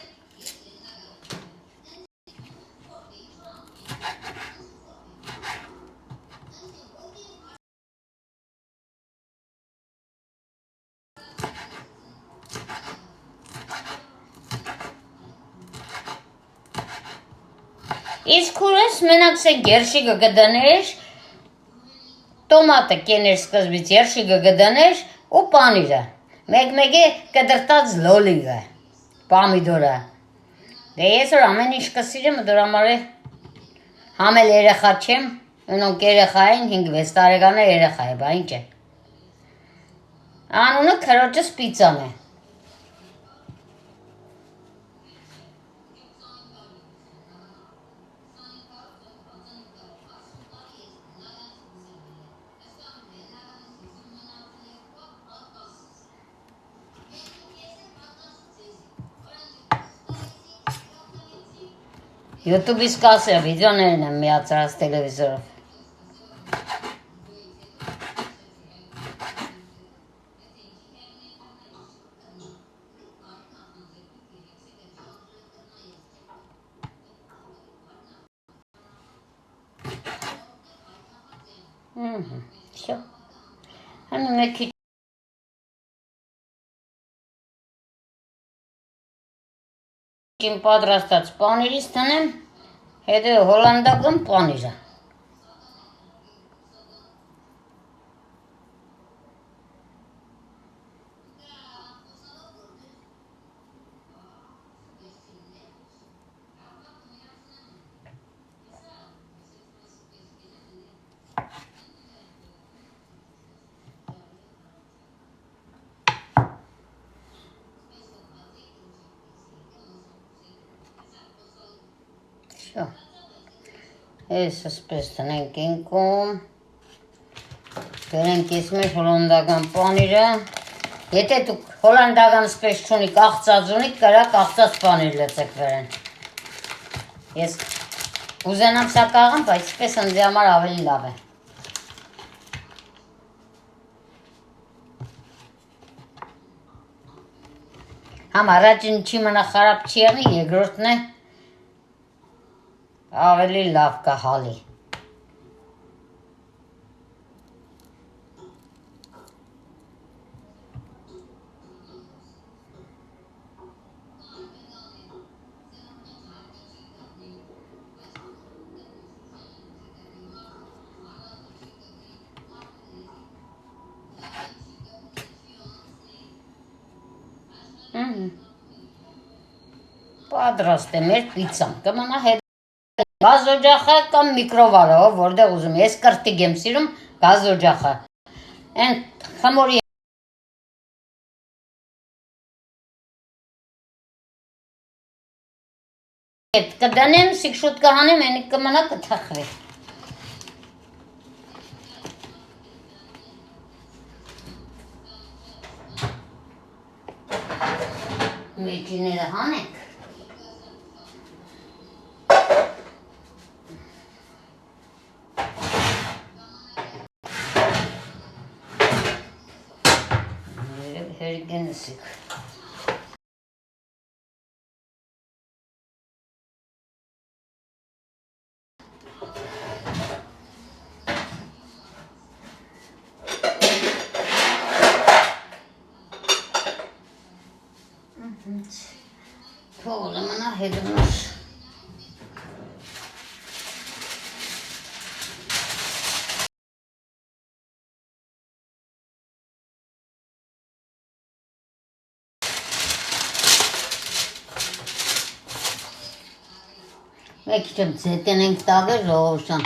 Իսկ ուրես մենակ սե գերշիգը գդաներ, տոմատը կեներ սկզբից երշիգը գդաներ ու պանիրը, մեկ-մեկ է կդրտած լոլիգը, պամիդորը, դե ես որ ամեն ինչ կսիրեմ, դոր համար է համել երեխա չեմ, ունոնք երեխա են, 5-6 տարեկան է երեխա է, բա ինչ է, անունը քրոջս պիծան է, YouTube-ից կասը վիդեոներն եմ միացրած տելևիզորով։ Всё։ Հələ մեկ քիչ իմ պատրաստած պանիրից տնեմ, հետո հոլանդական պանիրը։ Всё։ Ես ասպես տնենք ինքում, բերենք ես մեր հոլանդական պանիրը, եթե դուք հոլանդական սպես չունիք, աղծած ունիք, կարակ աղծած պանիր լծեք վերեն։ Ես ուզենամ սա կաղամ, բայց սպես ընձի համար ավելի լավ է։ Համ առաջին չի մնա խարապ չի եղի, երկրորդն է ավելի լավ կհալի։ Պատրաստ է մեր պիցան, կմնա հետ գազօջախը կամ միկրովարը, որտեղ ուզում ես կրտիկ եմ սիրում գազօջախը։ Այն խմորի հետ կդնեմ, սիքշուտ կհանեմ, այնի կմնա կթխվի։ Մեջիները հանենք։ Pergenesi. Oğlumuna hedilmiş. Մեկիչեմ ձետեն ենք տաղեր ժողովշան,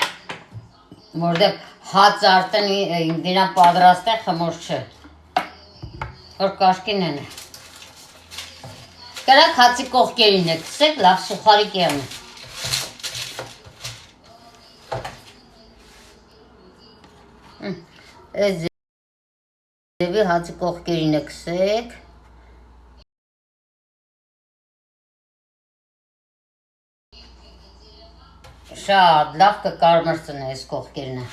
որդև հաց արդեն դինա պատրաստ է խմոր չէ, որ կաշկին են է։ Կրակ հացի կողքերին է կսեք, լավ սուխարի կեղն է։ Այս ձևի հացի կողքերին է կսեք։ Շատ լավ կկարմրցնի այս կողքերն է։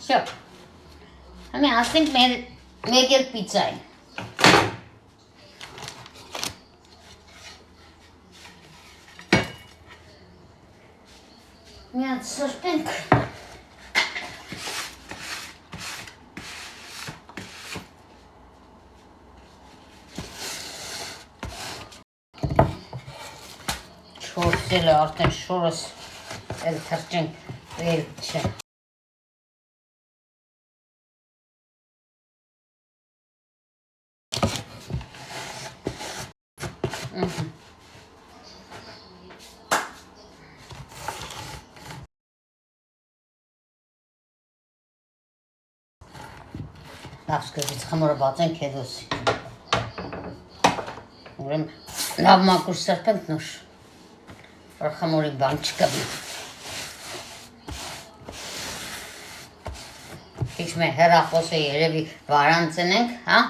Շո, համի ասենք մեկ էլ պիցային։ Միատ սրպենք։ Չորսել է արդեն շորս էլ թրճենք վեր չէ։ Լավ սկզբից խմորը բացենք հետոսի։ Ուրեմ լավ մակուր սրպենք նուշ, որ խմորի բան չկբի։ Քիչ մեր հեռախոսը երևի վարան ծնենք, հա։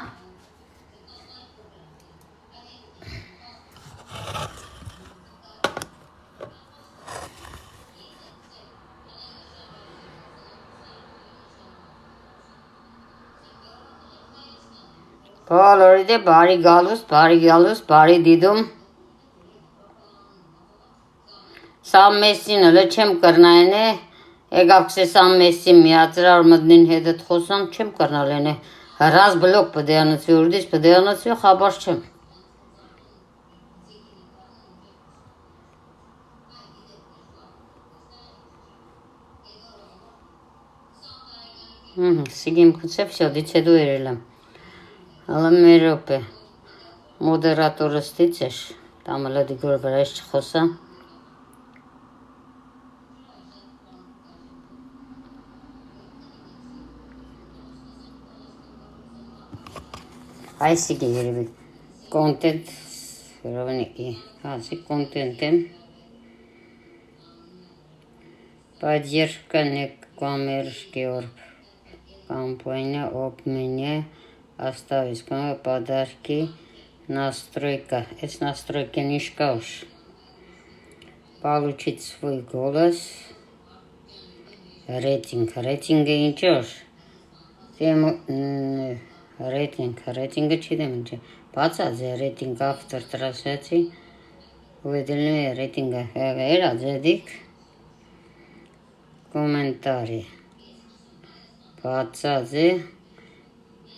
Բոլորի դե բարի գալուս, բարի դիդում։ Սամ մեսին հլը չեմ կրնային է, եգավ կսե սամ մեսին միացրար մդնին հետըտ խոսամ, չեմ կրնալեն է, հրազ բլոկ պդեանացի, ուրդիս պդեանացի, խաբար չեմ։ Սիգիմ կուցե, վսյո, դիցե դու երել եմ։ Հալը մերոպ է, մոդերատորը ստից էր, տամ հլը դիգոր վրա ես չխոսա։ Այսիգի երևի կոնտենտ, հրովնիկի, հասի կոնտենտ եմ, Поддержка некоммерческих компаний об меня оставить подарки, настройка, это настройки нишка уж, получить свой голос, рейтинга ничего уж, рейтинга чидем, пацазе рейтинг автор трансляции, выделение рейтинга, эра зедик. Комментарий. Подсадzi.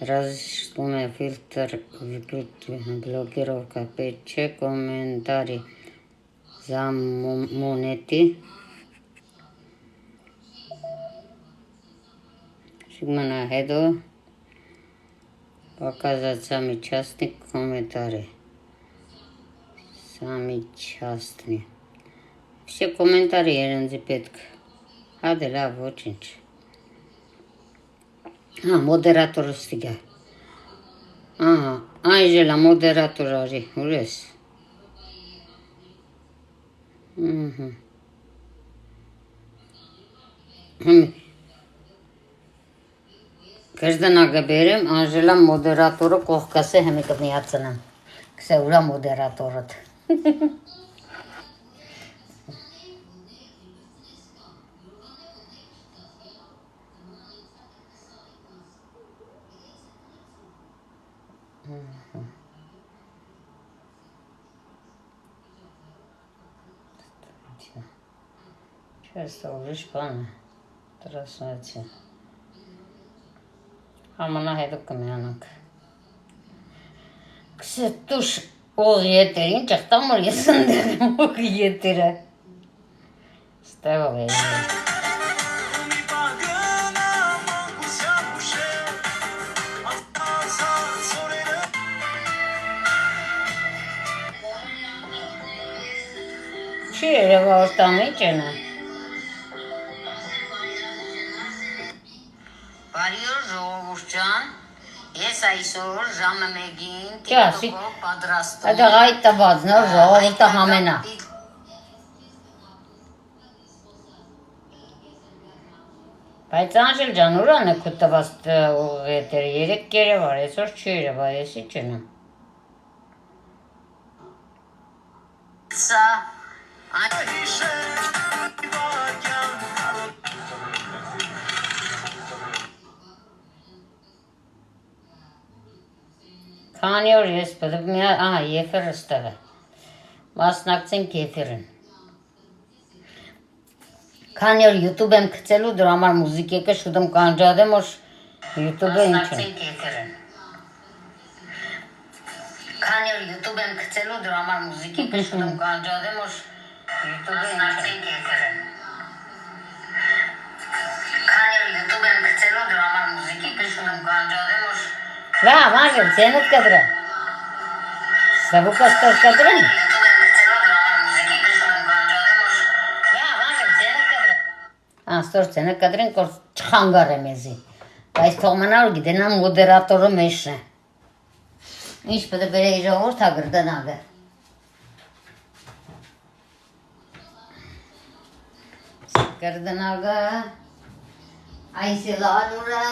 Разъяснение фильтр блокировка печи. Комментарий. За монеты. Сигмана хедо. Показать самый частный комментарий. Самый частный. Все комментарии ерензи петка. Հադե լավ, ոչինչ։ Հա, մոդերատորը ստիգա։ Ահա, այժելա մոդերատոր արի, ուր ես։ Կրդնակը բերեմ, Անժելա մոդերատորը կողքս է հեմի կմիացնեմ։ Կսե ուրա մոդերատորըտ։ Չես ուրիշ բան է, տրասնացի։ Համանա հետո կմյանանք։ Կսե տուշ օղ ետերին, ճղտամ որ ես ընդեղեմ օղ ետերը։ Ստեղով է։ Չի երևա ոստամիջ ենը։ Բարիոր ժողովուրդ ջան, ես այսօր ժամը 1-ին TikTok-ով պատրաստում եմ։ Այդ այդ տված նոր ժողովուրդը համենա։ Բայց Անժել ջան, ուրան է քո տված ետերը, 3 կերևար, այսօր չի երևա, եսի չնեմ։ Սա Քանի օր ես պետք մի եֆերը ստեղ է, մասնակցենք եֆերին։ Քանի օր YouTube եմ գցելու, դրա համար մուզիկեկը շուտ եմ կանջադեմ, որ YouTube-ը ինչ է։ Քանի օր YouTube եմ գցելու, դրա համար մուզիկեկը շուտ եմ կանջադեմ, որ YouTube-ը ինչ է։ Քանի օր YouTube եմ գցելու, դրա համար մուզիկեկը շուտ եմ կանջադեմ, որ Լավ, Անժել, ցենդ կդրա։ Սավուկա ստոր կդրեն։ Ստոր ցենդ կդրեն, որ չխանգար է մեզի։ Բայց թող մնա որ գիտենամ մոդերատորը մեջն է։ Ինչ պետք է բերեի ժողովուրդ հագրդանակը։ Գրդանակը, այսելանուրը,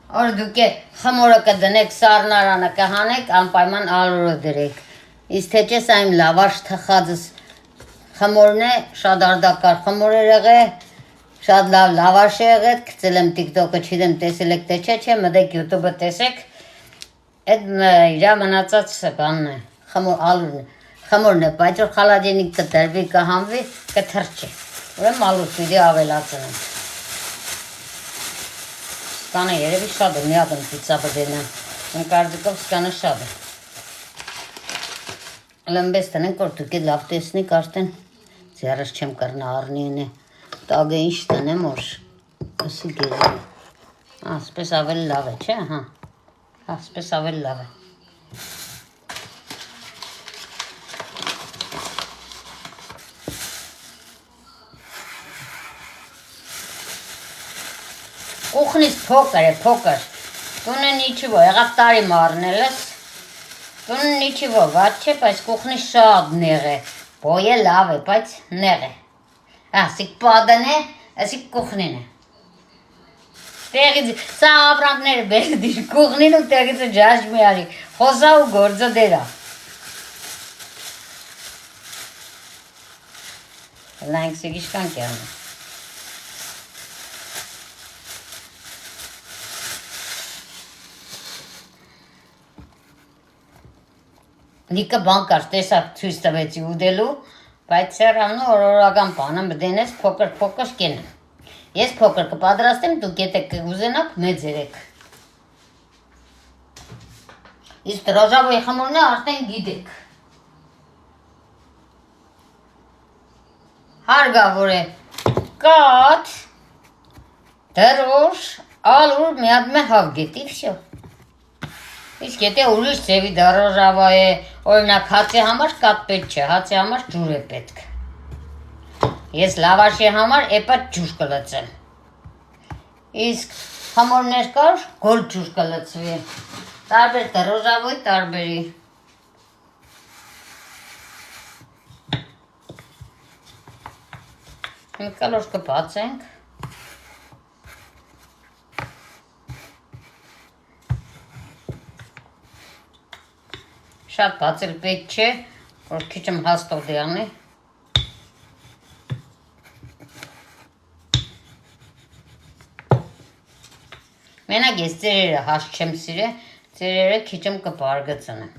Որ դուք խմորը կդնեք, սառնարանը կհանեք, անպայման ալուրը դրեք։ Իսկ թե չես այն լավաշ թխածս խմորն է, շատ արդակար խմոր է եղել, շատ լավ լավաշ է եղել, գցել եմ TikTok-ը, չգիտեմ տեսել եք թե չէ, մտեք YouTube-ը տեսեք, այդ իրա մնացած բանն է, ալուրն է, խմորն է, բայց որ խալադենիկ կտրվի, կհանվի, կթրջի, ուրեմն ալուր պիտի ավելացնեմ։ Skանը երևի շատ է, միակ եմ պիծա բդենեմ, ընկարդիկով սկանը շատ է։ Լմբես տնենք, որ դուք լավ տեսնիք արդեն, ձյարս չեմ կրնա առնին է, տագը ինչ տնեմ, որ ասի գեզի է, ասպես ավելի լավ է, չէ, ասպես ավելի լավ է։ Կուխնից փոքր է, փոքր, տունը նիչիվո, եղավ տարի մարնել ես, տունը նիչիվո, վատ չէ, բայց կուխնից շատ նեղ է, բոյ է լավ է, բայց նեղ է, ասիկ պադն է, ասիկ կուխնին է, տեղից, սա ապրանքները բերդիր, կուխնին ու տեղից է ջաշ մի արի, խոզա ու գործը դերա, լայնք սիգիշկան կյանը, Նիկը բան կար, տեսակ ցույց տվեցի ուդելու, բայց սերանու օրորական բանը մդենես փոքր կենեմ։ Ես փոքր կպատրաստեմ, դուք եթե կուզենաք մեծ երեք։ Իսկ ռոժավոյի խմորն է արդեն գիտեք։ Հարգավոր է կաթ, դրոշ, ալուր, մի հատ մե հավ գետի, վсё։ Իսկ եթե ուրիշ ձևի դարոժավա է, օրինակ հացի համար կաթ պետք չէ, հացի համար ջուր է պետք։ Ես լավաշի համար էպատ ջուր կլցեմ։ Իսկ խմորներ կար, գոլ ջուր կլցվի։ Տարբեր դարոժավոյ տարբերի։ Մի կալոր կբացենք։ Շատ բացել պետք չէ, որ քիչ հաստող դառնի։ Մենակ ես ծերերը հաս չեմ սիրել, ծերերը քիչ կբարգացնեմ։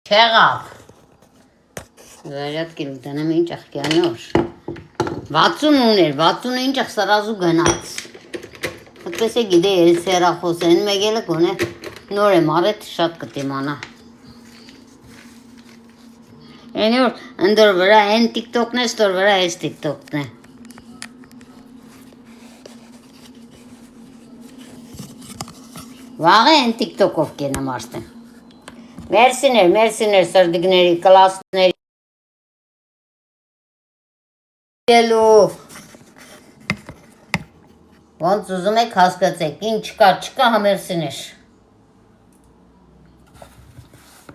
Չեղավ։ Զարյատկին ուտանեմ ինչ աղկյանի օր։ 60 ուներ, 60 ինչ սարազու գնաց։ Հտպես է գիդե էլ սերախոս են, մեկ էլ կոնե նոր եմ արետ շատ կտիմանա։ Ենի որ ընդոր վրա են տիկտոքն է, ստոր վրա ես տիկտոքն է։ Վաղը են տիկտոքով կենեմ արստեն։ Մերսիներ սրդիգների, կլասների դելով ոնց ուզում եք հասկացեք, ինչ չկա համերսիներ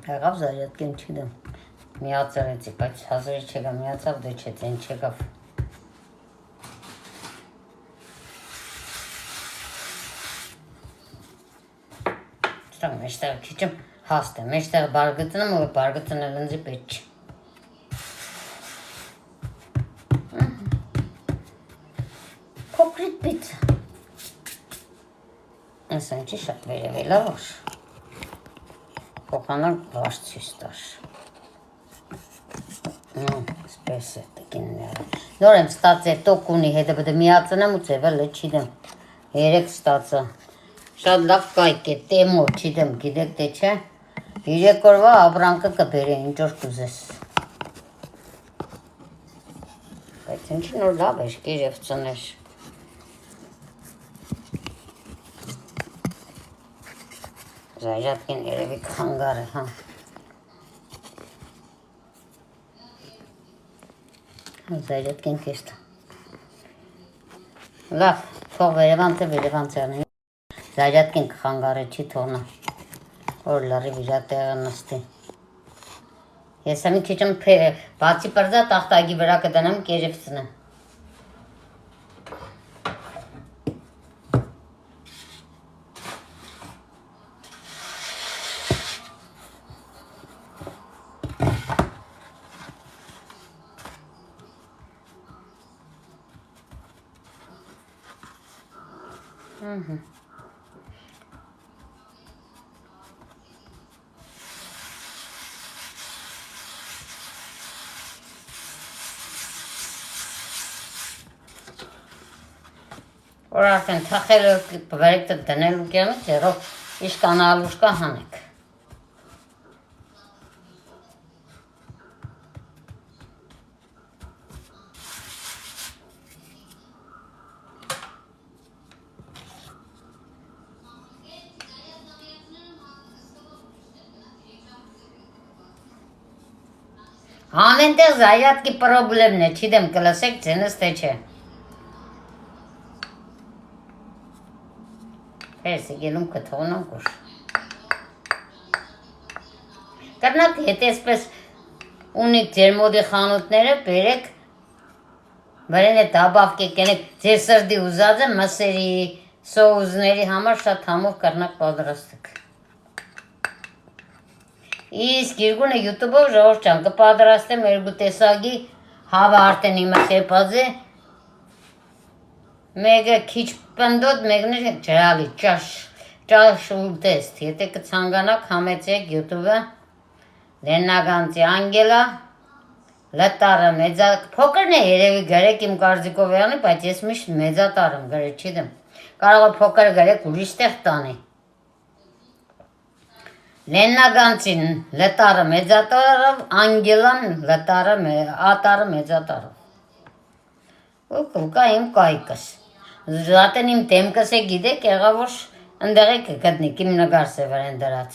եղավ զարյատկեն չիդեմ միացարեցի, բայց հազարի չեգավ, միացավ դե չեց, են չեգավ չտակ մեջտեղ քիչմ հաստ է, մեջտեղ բարգծնեմ, որ բարգծնել ընձի պետք չի փոքրիկ պիցա այս անչի շատ վերևելա որ փոխանակ վաշ ցույց տար սպես է տկինները նոր եմ ստացել տոկունի հետը բդը միացնեմ ու ծևել է չիդեմ երեք ստացա շատ լավ կայք է տեմո չիդեմ գիտեք թե չէ 3 օրվա ապրանքը կբերի ինչ որ կուզես բայց ինչի նոր լավ էր կերևցներ Զայրատկեն երևի խանգար է, հա։ Զայրատկեն կեշտ։ Լավ, թող վերևանց է արնի։ Զայրատկեն կխանգար է, չի թողնա։ Որ լարի վիրա տեղը նստի։ Ես ամի քիչմ բացի պրդա տախտագի վրա կդանեմ կերևցնեմ։ Որ արդեն թախելը բվերեկտը դնելու կերմից երով իշկանալուշկա հանեք։ Համենտեղ զայատկի պրոբլեմն է, չիդեմ կլսեք ձենս թե չէ։ Հերսի գելում կթողնան կուր։ Կրնակ հետ էսպես ունիք ձեր մոդի խանութները բերեք, վրեն է դաբավ կենեք ձեր սրդի ուզածը մսերի, սոուզների համար շատ համով կրնակ պատրաստեք։ Իսկ իրգունը յուտուբով ժողովրդյան կպատրաստեմ երկու տեսակի հավը արդեն իմը խեպած է մեկը քիչ պնդոտ մեկն է ջրալի ճաշ ուտեստ եթե կցանկանաք համեցեք յուտուբը լեննագանցի անգելա լտարը մեծա փոքրն է երևի գրեք իմ կարծիքով եղնի բայց ես միշտ մեծատար եմ գրել չիդեմ կարող է փոքր գրեք ուրիշ տեղ տանի։ Լեննագանցին լտարը մեծատարով, անգելան ատարը մեծատարով։ Կա իմ կայքս։ Զատեն իմ տեմքս է գիտեք, եղավ որ ընդեղ է կգտնիկ իմ նգարս է վրեն դրած։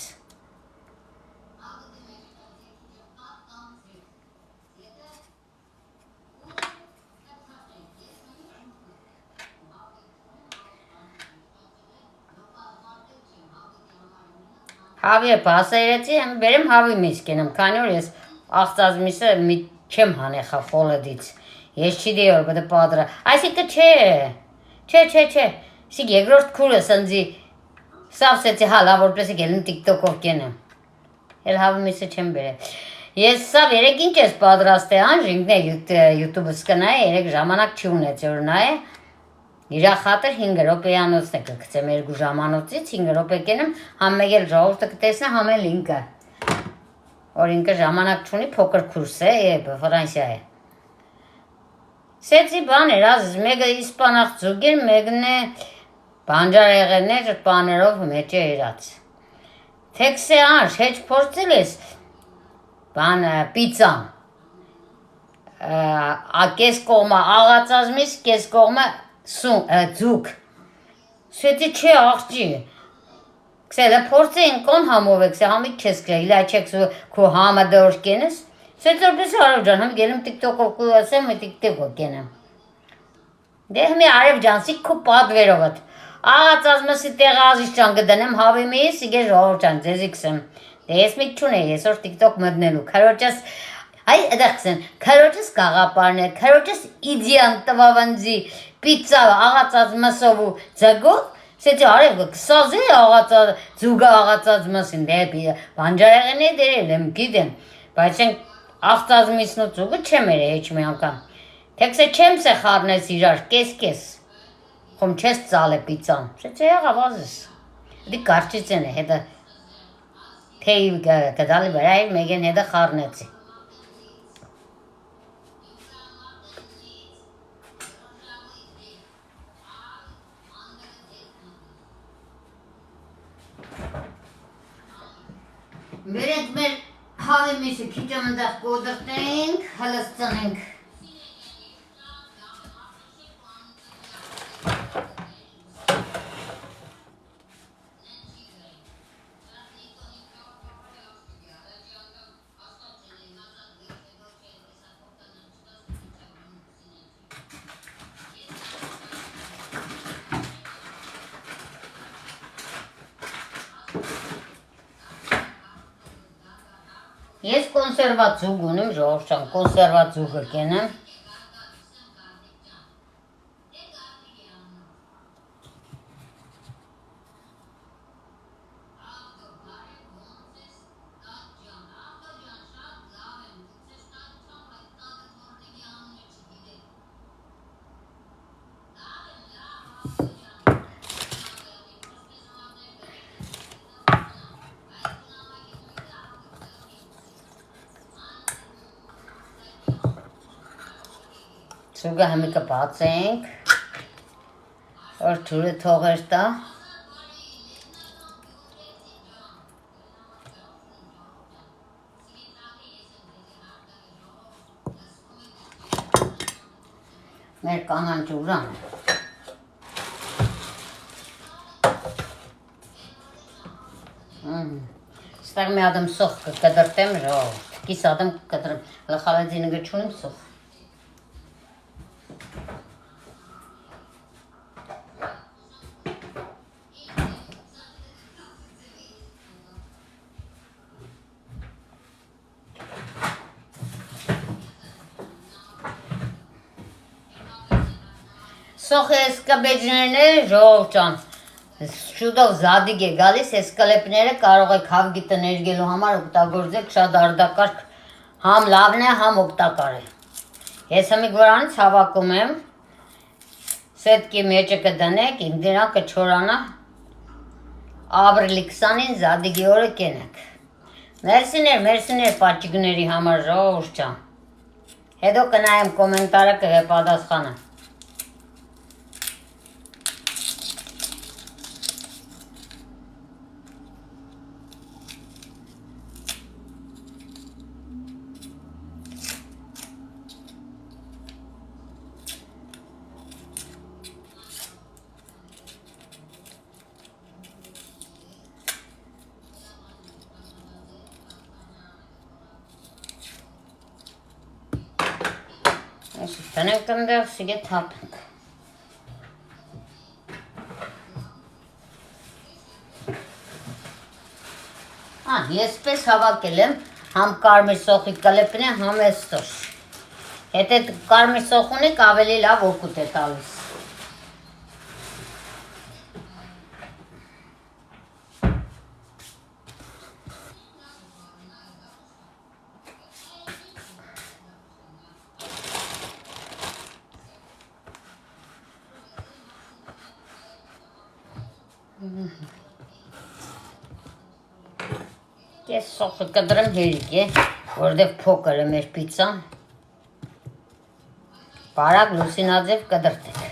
Հավի է պասայրեցի, բերեմ հավի միս կենեմ, քանի որ ես աղծած միսը չեմ հանեխա խոլըդից, ես չի դեի որ բդը պատրա, այսիկը չէ, սիկ երկրորդ քուրը սնձի սավսեցի հալա, որպես է գելին տիկտոքով կենեմ, էլ հավի միսը չեմ բերեմ, ես սավ երեք ինչ ես պատրաստ է անժինքն է յութուբս կնայ, երեք ժամանակ չի ունեց որ նայ Իրա խատր 5 րոպեյանոցն է կգցեմ 2 ժամանոցից 5 րոպե կենեմ համ մեկ էլ ժողովուրդը կտեսնի համ էլ ինքը որ ինքը ժամանակ չունի փոքր քուրս է Ֆրանսիա է Սեցի բան էր ազыз մեկը իսպանախ ձուգեր մեկն է բանջարեղեններ բաներով մեջ է իրաց Թեքսե անշ հեչ փորձել ես բան պիցան կես կողմը աղացազմիս կես կողմը ձուկ Սեցի չէ աղջի Քսելը փորձեին կոն համով եք սե համիտ չես կրել իլա չեք քո համը դոր կենես Սեցի որպես արև ջան համ գելեմ տիկտոքով կուլասեմ մի տիկտոքով կենեմ Դե հմի արև ջան սիկ քո պատվերովդ աղացազմսի տեղ ազիս ջան կդնեմ հավի մի սիգե ժողով ջան ձեզի կսեմ Դե ես միտ չունեի եսօր տիկտոք մտնելու քարոջս Այ էդախսեն քարոջս կաղապարներ քարոջս իդիան տվավանձի Պիցա աղացած մսով ու ձգով, սեցի արև կսազի աղացած, ձուգը աղացած մսին, դեպի բանջարեղեն է դերել եմ գիտեմ, բայց են աղցած միսն ու ձուգը չեմ էր հեչ մի անգամ, թեքսե չեմ սե խարնես իրար, կես, խոմ չես ծալ է պիցան, սեցի եղավ ազես, դի կարճից են է, հետը թեյ կդալի վրայ մեգեն հետը խարնեցի Մերենք մեր հավի միսը քիչը մնդեղ կոդրտենք, հլսծնենք Ես կոնսերվատ ձուգ ունեմ, ժողովրդան, կոնսերվատ ձուգը կենեմ Ձուգը համի կպացենք, որ թուրը թողեր տա մեր կանան ջուրան Ստեղ մի ադմ սոխ կդրտեմ ժողովուրդ, կիս ադմ կդրեմ, լխալեձինը գչունիմ սոխ Սոխը էսկաբեջներները ժողով ճան, շուտով զադիգ է գալիս, էսկալեպները կարող եք հավգի տներգելու համար ուկտագործեք շատ արդակարգ համ լավն է, համ ուկտակար է։ Ես հմի գվրանից հավակում եմ, սետքի մեջը կդնեք, իմ դրան կչորանա, ապրիլի 20-ին զադիգի օրը կենեք։ Մերսիներ պաճիգների համար ժողով ճան։ Հետո կնայեմ կոմենտարը կհեպադասխանը։ Բնենք ընդեղ սիգե թափենք։ Ես պես հավակել եմ, համ կարմիր սոխի կլեպն է, համ էստոր։ Եթե կարմիր սոխ ունեք, ավելի լավ օգուտ է տալիս։ Ես սոխը կդրեմ հերիք է, որտեղ փոքր է մեր պիցան։ Բարակ լուսինաձև կդրտեք։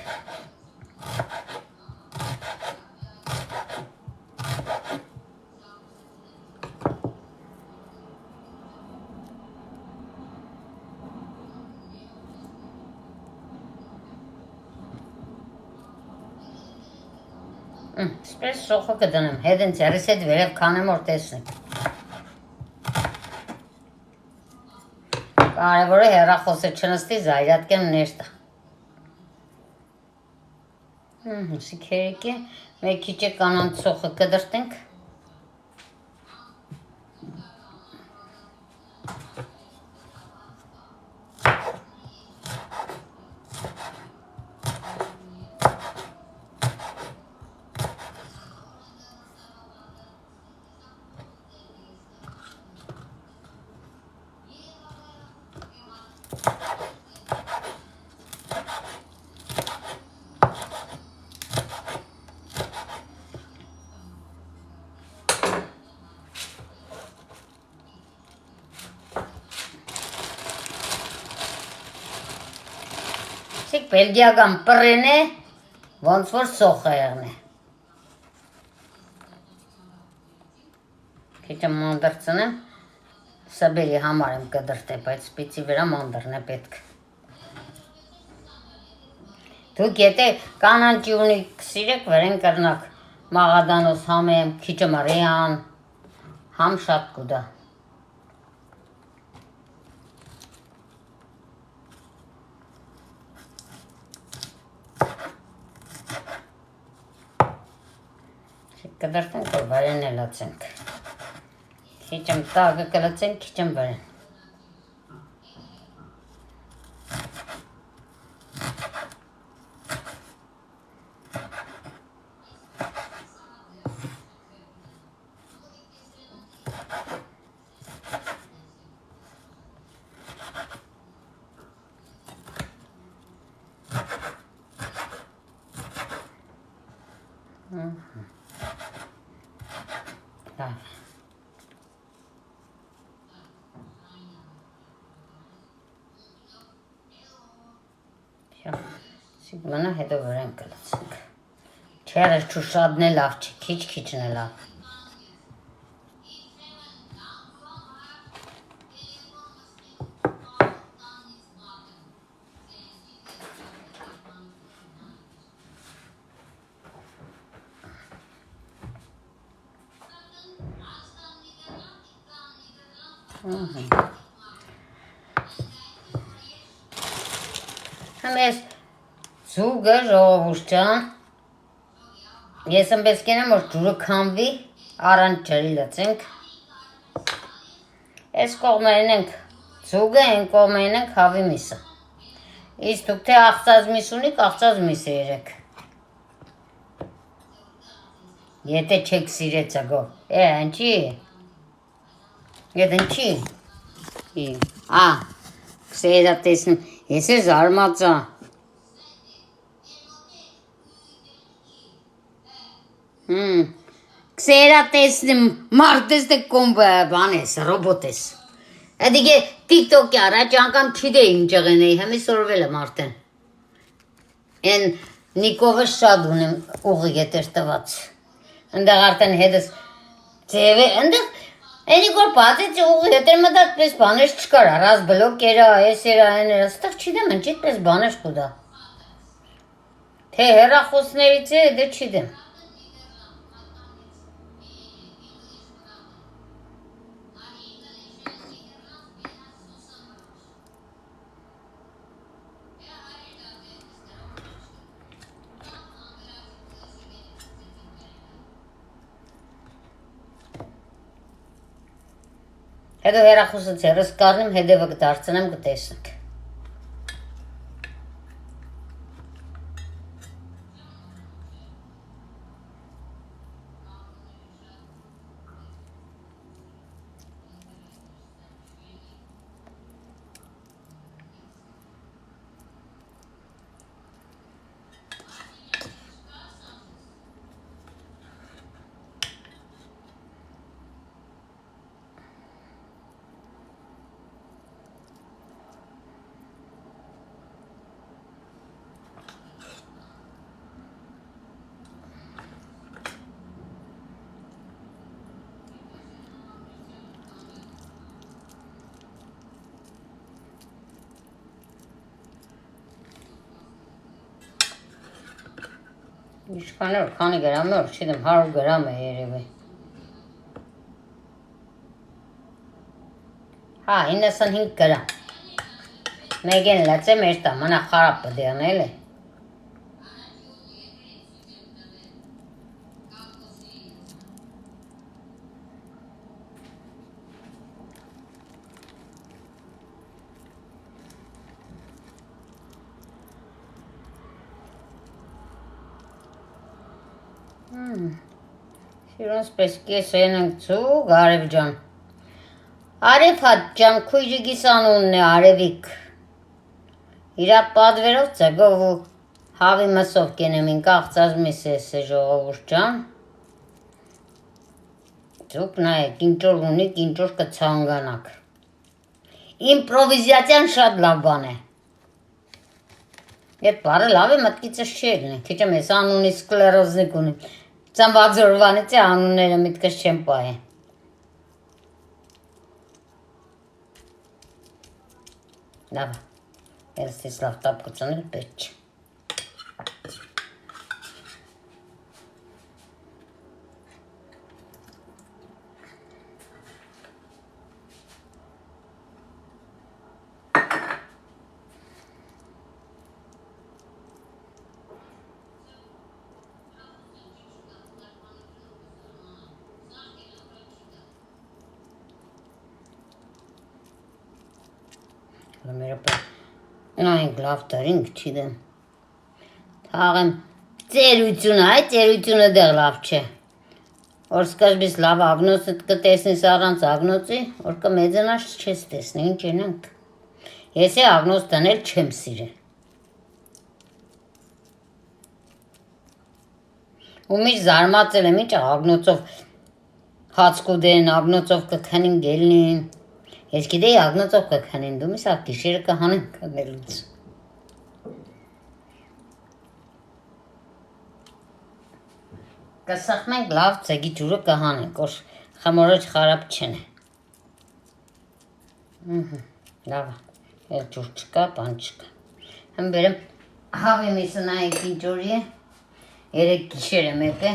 Սպես սոխը կդնեմ, հետ են ձերիս հետ վերև կանեմ, որ տեսնեք։ Կարևորը հեռախոսը չնստի, զայրատկեմ ներտա։ Սիք հերիք է, մեկ քիչ է կանանց սոխը կդրտենք։ Սիք բելգիական պռեն է, ոնց որ սոխեղն է։ Քիչ մանդր ծնեմ, սբերի համար եմ կդրտե, բայց պիցի վրա մանդրն է պետք։ Դուք եթե կանանչի ունիք սիրեք, վրեն կրնակ մաղադանոս համեմ, քիչը մռյան, համ շատ կուդա։ Կդրտենք, որ վրեն է լացենք։ Քիչմ տագը կլացենք, քիչմ վրեն։ Սիգմանը հետո վրեն կլացենք։ Չերը չուշադն է լավ չի, քիչ-քիչն է լավ։ Համես զուգը ժողովուրդ ջան, ես ըմպես կենեմ, որ ջուրը քամվի, առանց ջրի լցենք։ Այս կողմերին ենք զուգը, այն կողմերին ենք հավի միսը։ Իսկ դուք թե աղծած միս ունիք, աղծած միս է երեք։ Եթե չեք սիրեց ագո, ընչի։ Եթե ընչի։ Կսերա տեսնում, ես է զարմացա։ Կսերա տեսնում, մարդես թե բան ես, ռոբոտ ես։ Էդիգե տիկտոքի առաջ անգամ չիդեի ինչ եղեն էի, հեմի սորվել եմ արդեն։ Են Նիկովը շատ ունեմ ուղի գետեր տված։ Ընդեղ արդեն հետս ձև է, ընդեղ Էնի որ բացեց ուղի հետեր մտած պես բաներ չկար, առած բլոկ երա, ես երա, այն երա, ստեղ չիդեմ, ընչիտ պես բաներ կուդա։ Թե հեռախոսներից է, դե չիդեմ։ Հետո հեռախոսից հեռս կառնեմ, հետևը կդարձնեմ, կտեսնեք։ Ինչքան էր, քանի գրամ է, չգիտեմ, 100 գրամ է երևի։ Հա, 95 գրամ։ Մեկ են լացեմ էր տա, մնա խարապ պդիան էլ է։ Շիրոնց պես կես ենենք ծուգ, Արև ջան։ Արև հատ ջան, քույրիկիս անունն է Արևիկ։ Իրա պատվերով ծգով ու հավի մսով կենեմին կաղծած միս ես է ժողովուրդ ջան։ Ձուկ նայեք, ինչոր ունիք, ինչոր կցանգանակ։ Իմպրովիզացիան շատ լավ բան է։ Ետ բարը լավ է մտքիցս չի ելնի, քիչեմ ես անունի սկլերոզնիկ ունի, ծամբագզորվանից է անունները միտքս չեմ պահի։ Լավ, երստից լավ տապ կծանել պետք չի։ Նայենք լավ տարինք չիդեմ, թաղեմ ծերությունը, այ ծերությունը դեղ լավ չէ, որ սկզբից լավ ագնոցը կտեսնիս առանց ագնոցի, որ կմեծենաշ չես տեսնի, ինչ ենենք, ես է ագնոց տնել չեմ սիրել, ու միջ զարմացել եմ, ինչ ագնոցով հացկուդեն, ագնոցով կքնին գելնին, ես գիտեի ագնոցով կքնին, դու միս ակիշերը կհանեն կնելուց։ Կսախմենք լավ ծեգի ջուրը կհանենք, որ խմորոջ խարապ չեն է։ Լավ, էլ ջուր չկա, բան չկա։ Հմ բերեմ հավի միսը նայեք ինչ ջուրի է, երեք գիշեր եմ եպե։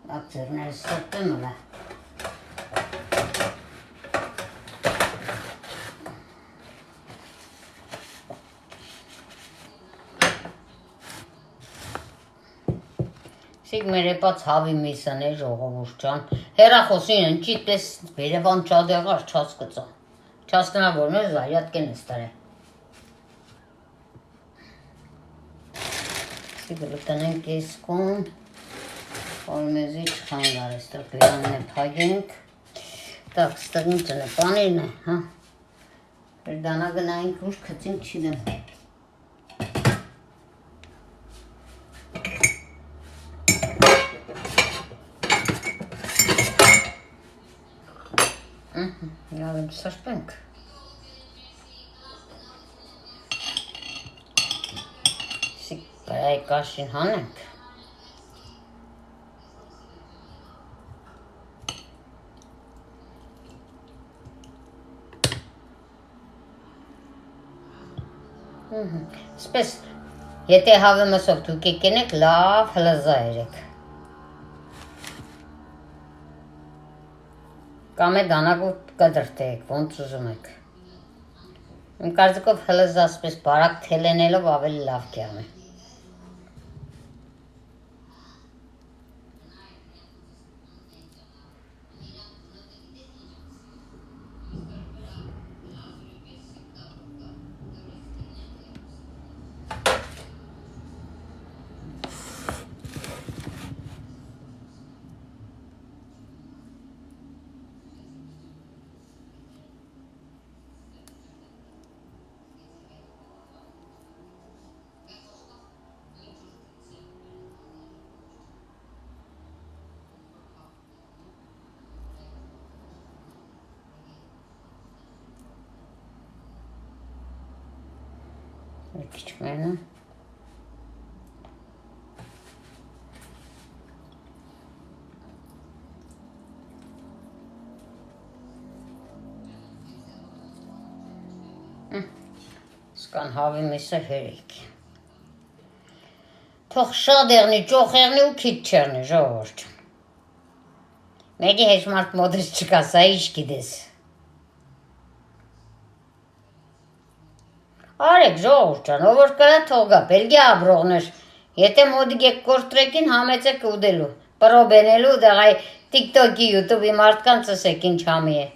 Ակցերները ստոտեմ ուլա։ Սիկ մեր էպած հավի միսան է ժողովուրդ ճան, հերախոսին են ճի տես բերևան չադեղար չաս կծա, չաս կնա որներ զարյատ կեն էստար է։ Սիկ լտանենք եսկոն, Olmezi çıkanlar işte planne pagink. Tak stagın tane panir ne ha. Bir dana gınayın kuş kaçın çiğdem. Yardım saçbank. Sik parayı kaşın hanek. Սպես, եթե հավը մսով դուք եկենեք, լավ հլզա երեք։ Կամ է դանագով կդրտեք, ոնց ուզում եք։ Իմ կարծիքով հլզա սպես բարակ թելենելով ավելի լավ կյամ է։ Քիչ մենը։ Սկան հավի միսը հերիք։ Թող շատ եղնի, ճոխ եղնի ու քիչ չեղնի, ժողովուրդ։ Մեկի հեչ մարդ մոդես չկա, սա ինչ գիտես։ Արեք ժողովուրդ ջան, ով որ կրա թող գա, Բելգիա աբրողներ, եթե մոդիկ եք կորտրեկին համեցեք ուդելու, պրոբենելու դեղայ տիկտոկի, յուտուբի մարդկանց ասեք ինչ համի է։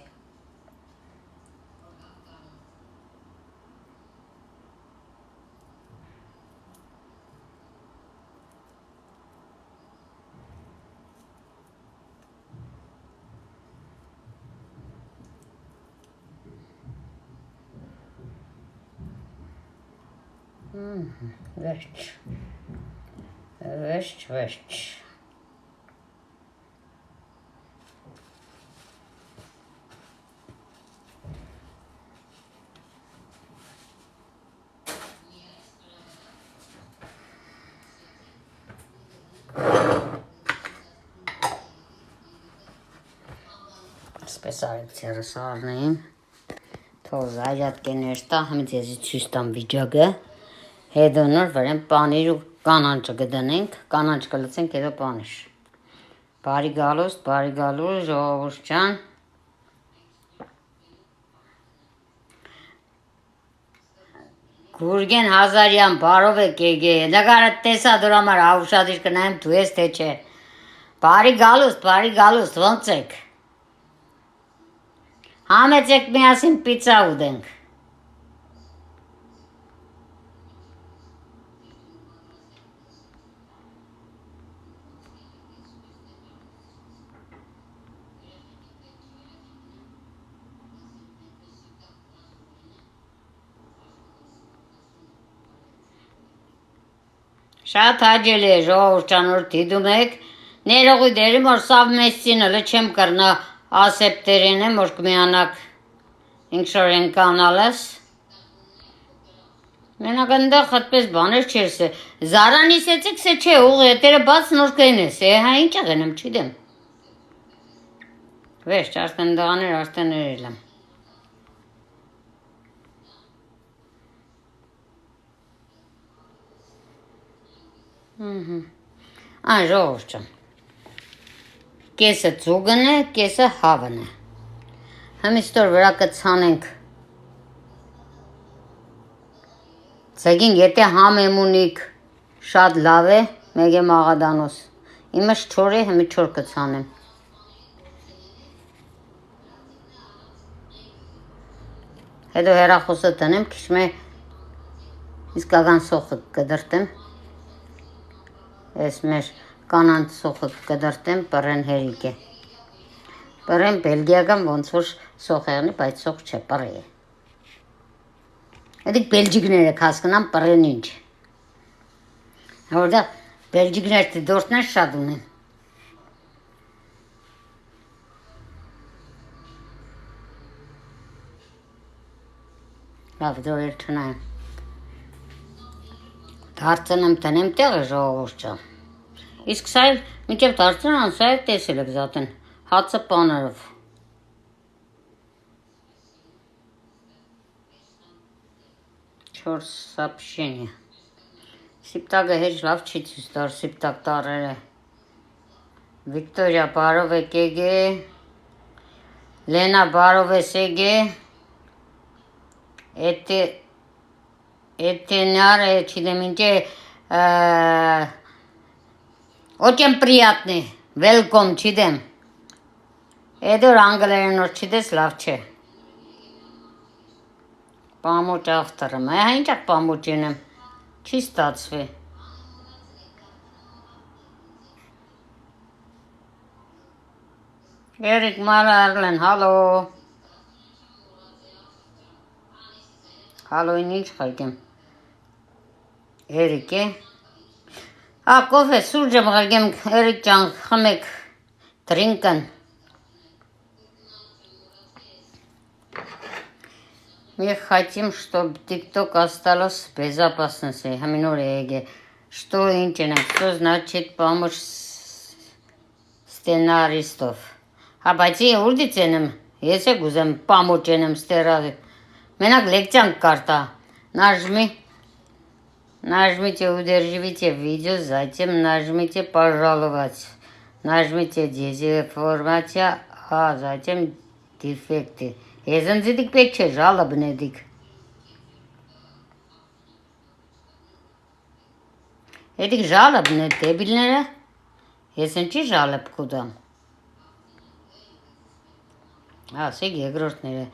Վերջ, վերջ, վերջ։ Սպես արեք ծերս արնեին, թող զայրատ կեներտա, համից եզի ցույց տամ վիճակը, հետո նոր վրեն պանիր ու կանանչը կդնենք, կանանչ կլցենք հետո պանիր։ Բարի գալուստ, ժողովուրդ ջան։ Գուրգեն Հազարյան, բարով եք եկե, նկարդ տեսա դուր համար ավուշադիր կնայեմ դու ես թե չէ։ Բարի գալուստ, ոնց եք։ Համեցեք միասին պիցա ուտենք։ Շատ հաջելի է ժողովուրդ ջան, որ դիտում եք, ներողույթ դերիմ որ սավ մեսցինը չեմ կրնա ասեպտերին եմ, որ կմիանակ ինքշոր են կանալս։ Մենակ ընդեղ հատպես բաներ չերս է, զարանիս էցիք սե չէ, ուղ հետերը բաց նոր կենես է, հա ինչ աղենեմ, չիդեմ։ Վերջ, արդեն դղաներ, արդեն ներել եմ։ Այն ժողովուրդ ջան, կեսը ծուգն է, կեսը հավն է, հմիստոր վրա կցանենք, ծեգին եթե համ եմ ունիք, շատ լավ է, մեկ է մաղադանոս, իմը շչոր է, հմի չոր կցանեմ, հետո հերախոսը տնեմ, քիչ մե իսկական սոխը կդրտեմ, Ես մեր կանանց սոխը կդրտեմ, պրեն հերիք է։ Պրեն բելգիական ոնց որ սոխ եղնի, բայց սոխ չէ, պրե է։ Հետիք բելջիգներ եք հասկնամ, պրեն ինչ։ Որդա բելջիգներ դորտներ շատ ունեն։ Լավ, դոր էր չնայեմ։ Դարձնեմ տնեմ տեղը ժողովուրդ ջան։ Իսկ սա էլ մինչև դարձնան, սա էլ տեսել եք զատեն, հացը պանարով։ 4 сообщения. Սիպտակը հեչ լավ չի ցույց տար սիպտակ տարերը։ Վիկտորիա բարով եք եկե։ Լենա բարով եք եկե։ Этенары, чидеминче, очень приятный, welcome, чидем. Эдор անգլերենով չիդես լավ չէ։ Պամուճ ավտորը, հա ինչակ պամուճ ենեմ, չի ստացվի։ Երիկ Մարարլեն, հալո։ Հալոին ինչ խայգեմ։ Երիկ է։ Կոֆե սուրճը մղարգեմ, Երիկ ճան, խմեք, տրինկն։ Мы хотим, чтобы TikTok осталось безопасности. Что интернет? Что значит помощь сценаристов? А пойти урдиценым, если гузем помоченным стерады. Менак лекциям карта. Нажмите, удерживайте видео, затем нажмите пожаловать. Нажмите дезинформация, а затем дефекты. Եզնձիդիկ պետք չէ, ժալը բնեդիկ։ Եդիկ ժալը բնեդ դեբիլները, ես ընչի ժալը պկուդամ։ Ասիկ երկրորդները։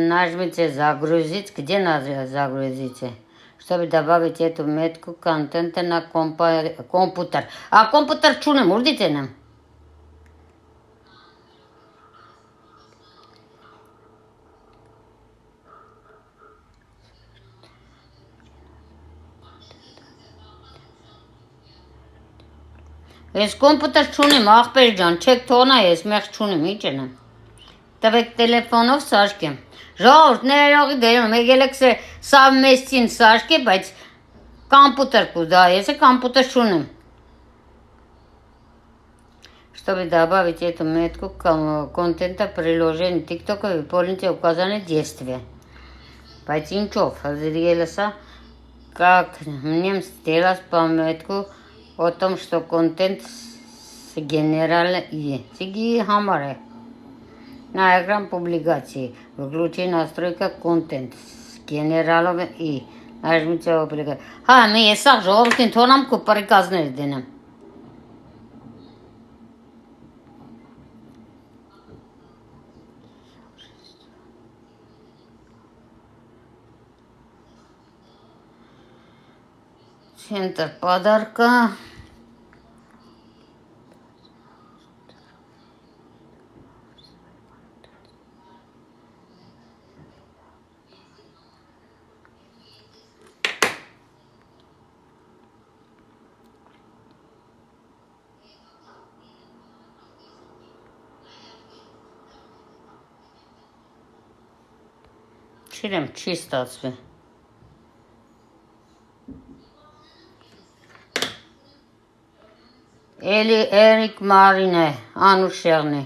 Нажмите загрузить, где загрузите? Чтобы добавить эту метку контента на компьютер. А компьютер чунем, урдите нам? Ես կոմպյուտեր չունեմ, աղբեր ջան, չեք թողնա ես մեղ չունեմ, ինչ ենեմ։ Տվեք տելեֆոնով սարքեմ։ Ժողովուրդ ներողի դերում, եկել եք սավ մեստին սարքի, բայց կոմպյուտեր կուզա, ես կոմպյուտեր չունեմ։ Чтобы добавить эту метку контента приложения TikTok, выполните указанные действия. Բայց ինչով, հազիրելսա, как мне сделать пометку о том, что контент генерально и сиги хамаре. На экран публикации выключи настройка контент с генералом и нажмите публикацию. Мы есах ժողովրդին թողնամ քո պրիկազներ դենեմ։ Центр подарка. Չիրեմ, չի ստացվի։ Էլի Էրիկ Մարին է, Անուշեղն է։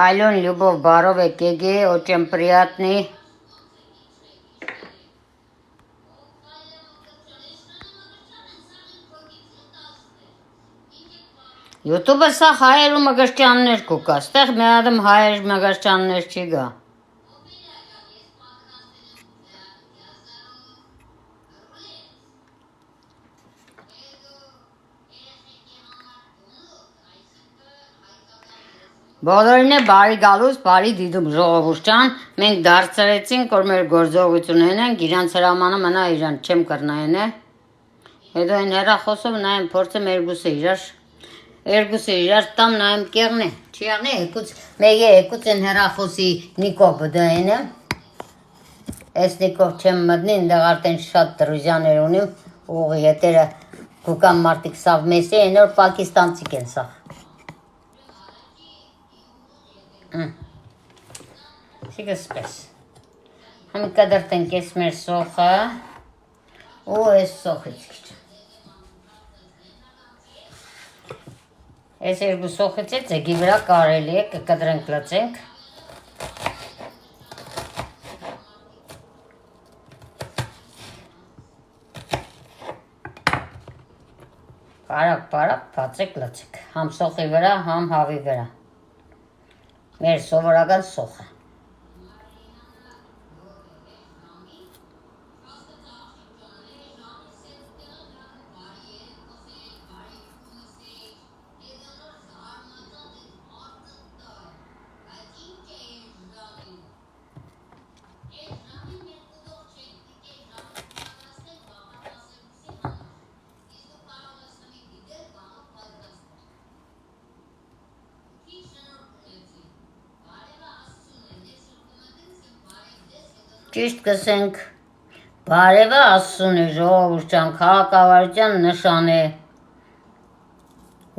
Ալյոն Լյուբով բարով եք եկե, очень приятный։ YouTube-ը սա հայերու մգրճաններ կուկա, ստեղ մի ադմ հայեր մգրճաններ չի գա։ Բոլորին է բարի գալուս, բարի դիդում ժողովուրդ ջան, մենք դարձրեցինք, որ մեր գործողություններն են, իրանց հրամանը մնա իրան չեմ կրնային է։ Հետո այն հեռախոսով նայեմ փորձեմ Երգուսը իրար տամ նայեմ կեղն է, չի աղն է, մեգե եկուց են հեռախոսի նիկով բդային եմ, ես նիկով չեմ մդնի, ընդեղ արդեն շատ դրուզյաներ ունիմ, ուղի հետերը կուկան մարդիկ սավ մեսի, են որ պակիստանցիկ են սավ։ Սիկը սպես։ Համ կդրտենք ես մեր սոխը, ու ես սոխից քիչ։ Ես երկու սոխից է ձեգի վրա կարելի է կկդրենք լծենք, բացեք, լցեք, համ սոխի վրա, համ հավի վրա, մեր սովորական սոխը, ճիշտ կսենք, բարևը Աստծուն է, ժողովուրդ ջան, քաղաքավարության նշան է,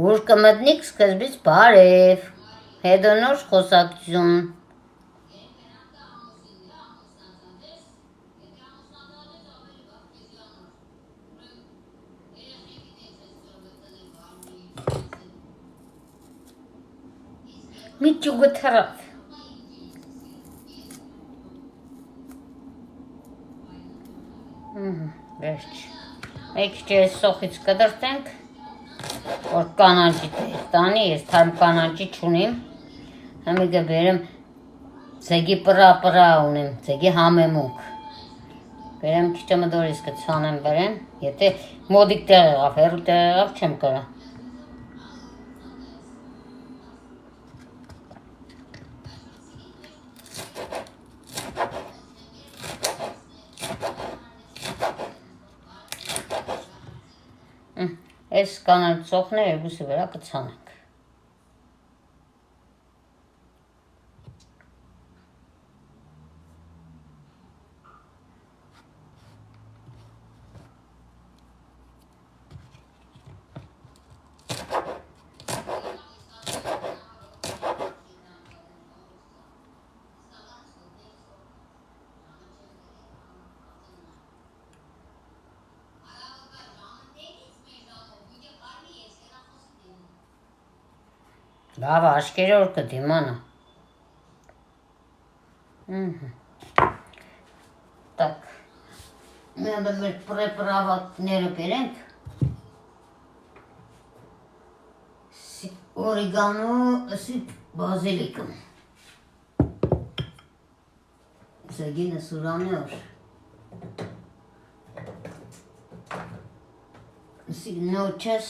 ուր կմտնիք սկզբից բարև, հետո նոր խոսակցություն, մի ճուգը թռավ, վերջ, մեկ քիչ սոխից կդրտենք, որ կանանջի տանի, ես թարմ կանանջի չունիմ, համիգը բերեմ, ձեգի պրա ունեմ, ձեգի համեմունք, բերեմ քիչ մդորից կցանեմ բերեմ, եթե մոդիկ տեղ եղավ, հեռու տեղ եղավ չեմ կրա, Այս կանանչ սոխները երկուսի վրա կցանենք։ Լավ աշկերոր կդիմանա։ Так, մենք մեր պրեպարատները բերենք։ Օրեգանո, սիպ բազիլիկը։ Ձեգինը սուրանոր։ Նոչես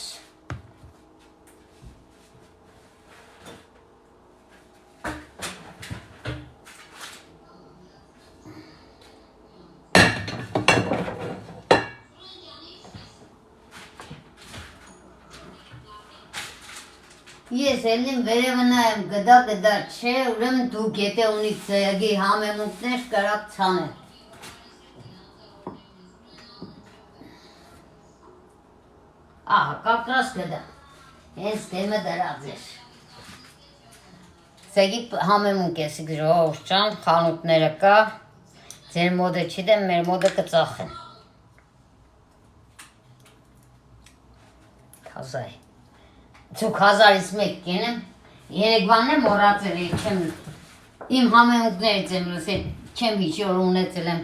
Ես ելին վերևնա եմ գդա չէ, ուրեմ դուք եթե ունիք ձեգի համեմունքներ կարակ ցանել։ Ահա, կակրաս գդա, հենց դեմը դրած էր։ Ձեգի համեմունք եսիք ժողովուրդ ջան, խանութները կա, ձեր մոդը չիդեմ, մեր մոդը կծախեն։ Թազայ։ Ցուք 1001 կենեմ, երեգվանն եմ մորացել եմ, իմ համեմունքներից եմ լսել, չեմ հիշոր ունեցել եմ։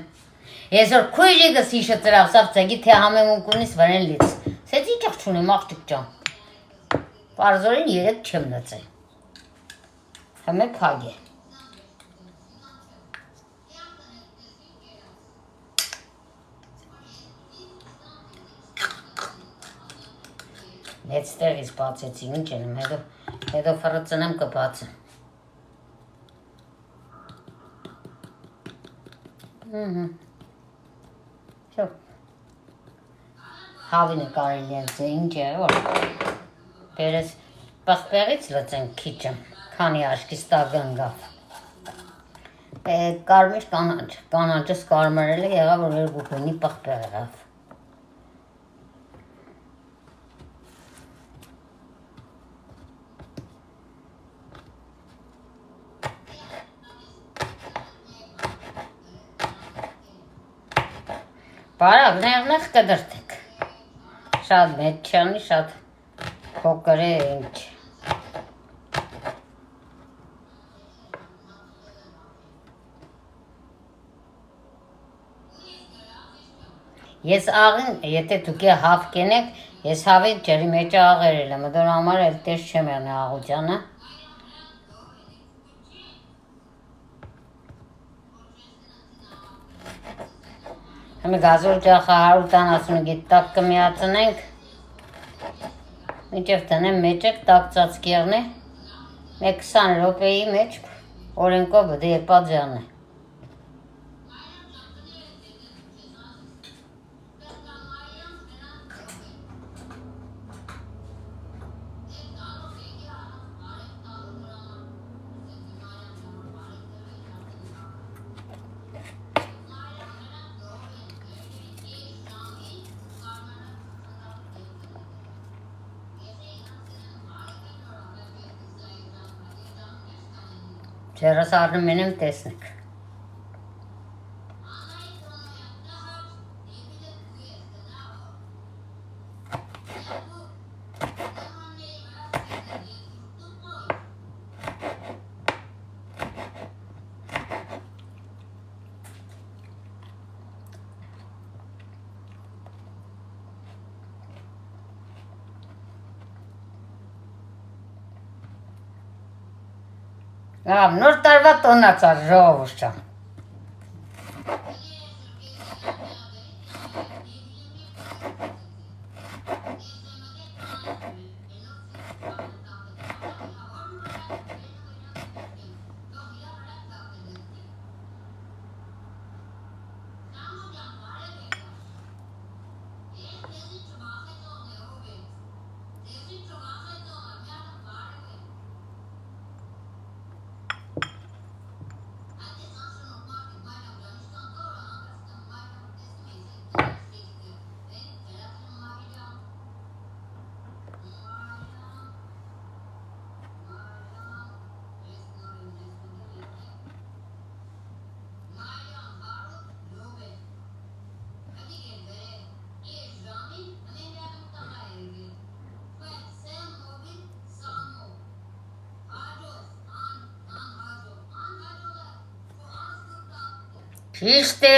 Ես որ քույրիկս հիշը ծրավ, սավ ձեգի թե համեմունք ունիս վրեն լից, սեծ իջեղ չունեմ աղջիկ ջան, պարզորին 3 չեմ լծել, հմե կագ է։ Մեծ տեղից բացեցի, ինչ եմ, հետո վրծնեմ կբացեմ։ Շո, հավինը կարելի եմ ձե, ինչ է, որ բերես պղպեղից լծենք քիչը, քանի աշկիս տագնգավ։ Կարմիր կանանջս կարմրել է եղավ, որ երկու գույնի պղպեղ եղավ։ Բարավ, նեղ կդրտեք, շատ մեծ չանի, շատ փոքր է ինչ։ Ես աղին, եթե դուք հավ կենեք, Ես հավիտ ջրի մեջ աղեր եմ, դոր համար էլ տես չեմ եղնի աղուճանը։ Հմի գազոր ճախը 170 տակ կմիացնենք, մինչև տնեմ մեջը տակ ծածկ եղնի, 20 րոպեի մեջ օրենքով բդի պատժան է։ Ջերս առնում ենեմ տեսնեք։ Նոր տարվա տոնացար ժողովուրդ ջան։ Ճիշտ է։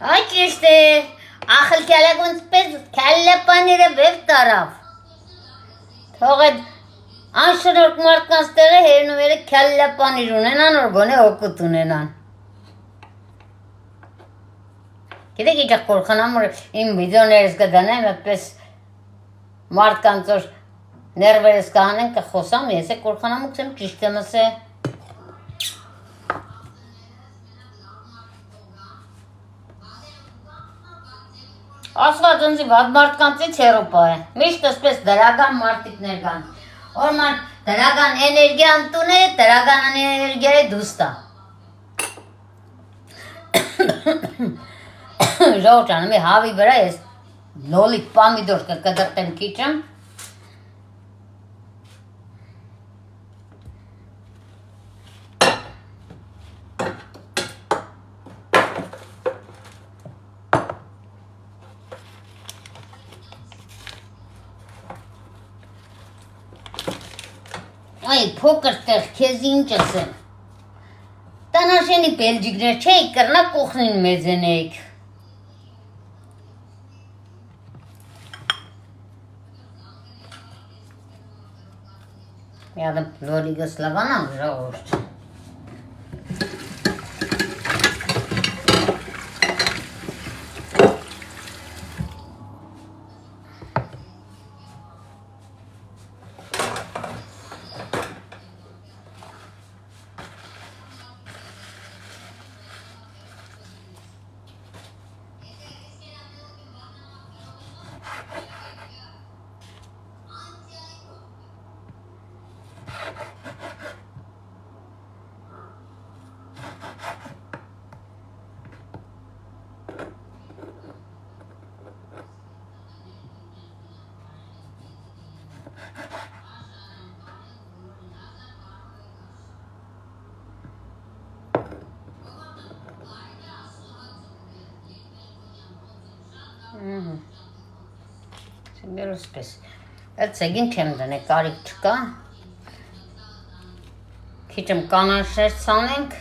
Այ ճիշտ է։ Ախլ կալագոնց պես կալլա պանիրը վև տարավ։ Թող այդ անշնորհք մարդկանց տեղը հերնուերը կալլա պանիր ունենան, որ գոնե օգուտ ունենան։ Գիտեք իջա կորխանամ, որ իմ վիդեոներս կդանեմ, այդպես մարդկանց որ ներվերս կհանեն կխոսամ, ես է կորխանամ ու կսեմ ճիշտ եմ ասե։ Ասված ընձի վատ մարդկանցից հերոպա է, միշտ ասպես դրագան մարդիկներ կան, օրման դրագան էներգիան տուն է, դրագան էներգիա է դուստա։ Ժողով ճան, մի հավի վրա ես լոլիկ պամիդոր կկդրտեմ քիչեմ։ Այ փոքր տեղ քեզ ինչ ասեմ։ Տանաշենի բելջիկներ չէի կրնա կողնին մեզենեիք։ Я там лорика славана жовт. Սիմերոսպես Այդ ցեգին չեմ դնե, կարիք չկա։ Քիչմ կանանշեր ցանենք։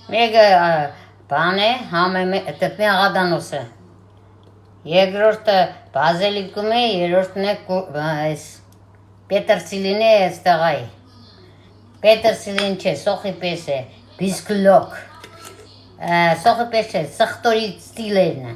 Մեկը բան է, տնի աղադանոս է։ Երկրորդը բազելիկում է, երրորդն է Պետրսիլին է այստեղայ։ Պետրսիլին չէ, սոխի պես է, բիսկլոկ։ Սոխի պես չէ, սխտորի ստիլերն է։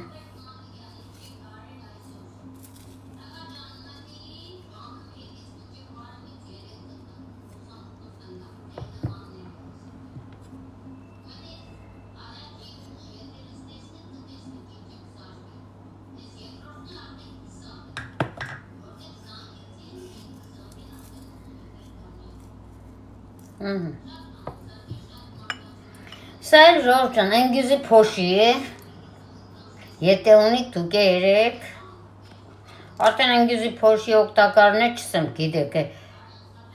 Սա էլ ժողջան, ընգյուզի փոշի է, եթե ունիք դուք է երեք, արդեն ընգյուզի փոշի օգտակարն է չսեմ գիտեք,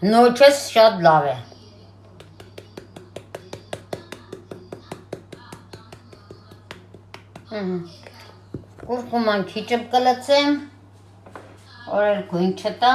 նոչես շատ լավ է։ Կուրկուման քիչը կլծեմ, օրել գույն չտա,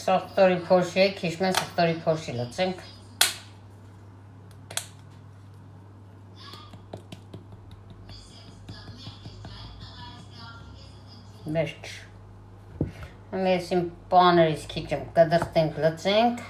Սախտորի փոշի է, քիչ մեն սախտորի փոշի լծենք։ Վերջ։ Mēs им պաներից քիչմ կդրտենք լծենք։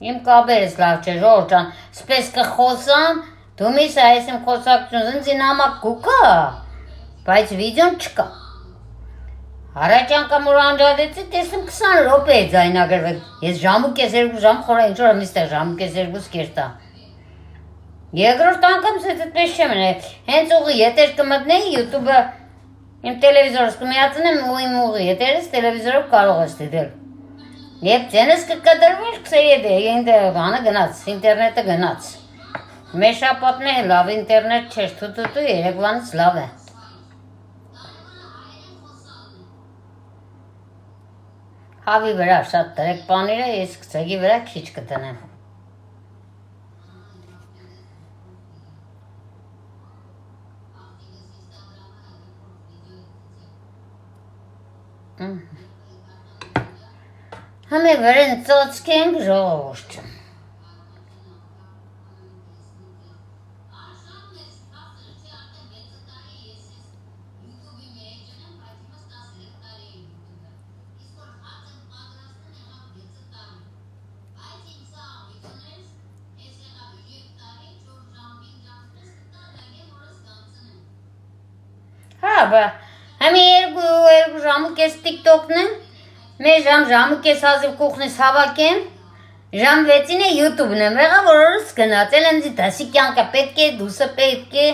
Իմ կաբերս լավ չէ, ժողջան, սպես կխոսամ, դու միս այս իմ խոսակցություն զնձի նամակ կուկա, բայց վիդյոն չկա։ Առաջ անգամ որ անջադեցի, տեսում 20 րոպե է ձայնագրվել, ես ժամուկես 2 ժամ խորա ինչ-որ միստեղ ժամուկես 2 կերտա։ Երկրորդ անգամ սետ այդպես չեմ է, հենց ուղի ետեր կմտնեի յութուբը իմ տելևիզորս կմիացնեմ ու իմ ուղի ետերս տելևիզորով կարող ես դիտել։ Եվ ձենս կկտրվեր, կսեյեդե, ենդ բանը գնաց, ինտերնետը գնաց։ Մեր շապատն է լավ ինտերնետ չեր, թութութու երեկվանից լավ է։ Հավի վրա շատ տրեք պանիր է, ես կցեգի վրա քիչ կտնեմ։ Համե վրեն ծոցկենք ժողովուրդ։ Հա, բա, համի երկու ժամուկես տիկտոքն եմ, մեր ժամը կես հազիվ կուխնիս հավակեմ, ժամ 6-ին է յութուբն եմ վեղա, որ օրս գնացել եմ զի դասի կյանքը պետք է, դուսը պետք է,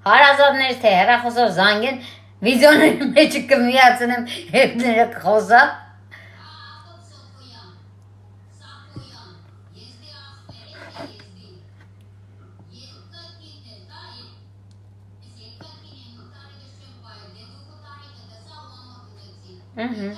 հարազատներ թե հեռախոսով զանգեն, վիդյոների մեջը կմիացնեմ, հետները կխոսա։ Ահա։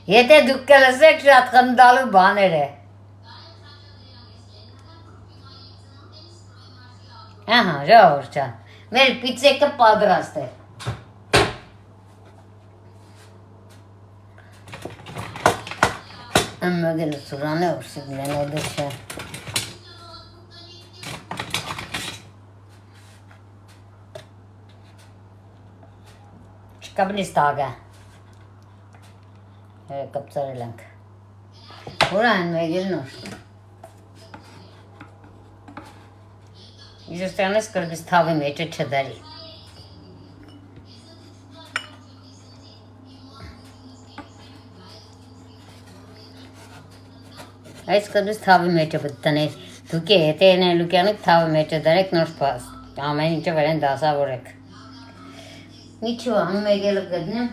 Եթե դուք կլսեք շատ խնդալու բաներ է։ Ահա, ժողովուրդ ջան, մեր պիցեկը պատրաստ է։ Ամագել սուրանը ուրսիգլեն օդեշը։ Չկաբնի ստագա։ Կպցարել ենք։ Ուրա են մեգել նոր։ Իժստյանես կրգիս թավի մեջը չդարի։ Այս կրգիս թավի մեջը բտտաներ, դուք է հետերն են լուկյանիք թավի մեջը դարեք նոր պաս, ամեն ինչը վրեն դասավորեք։ Միջու ան մեգելը գդնեմ։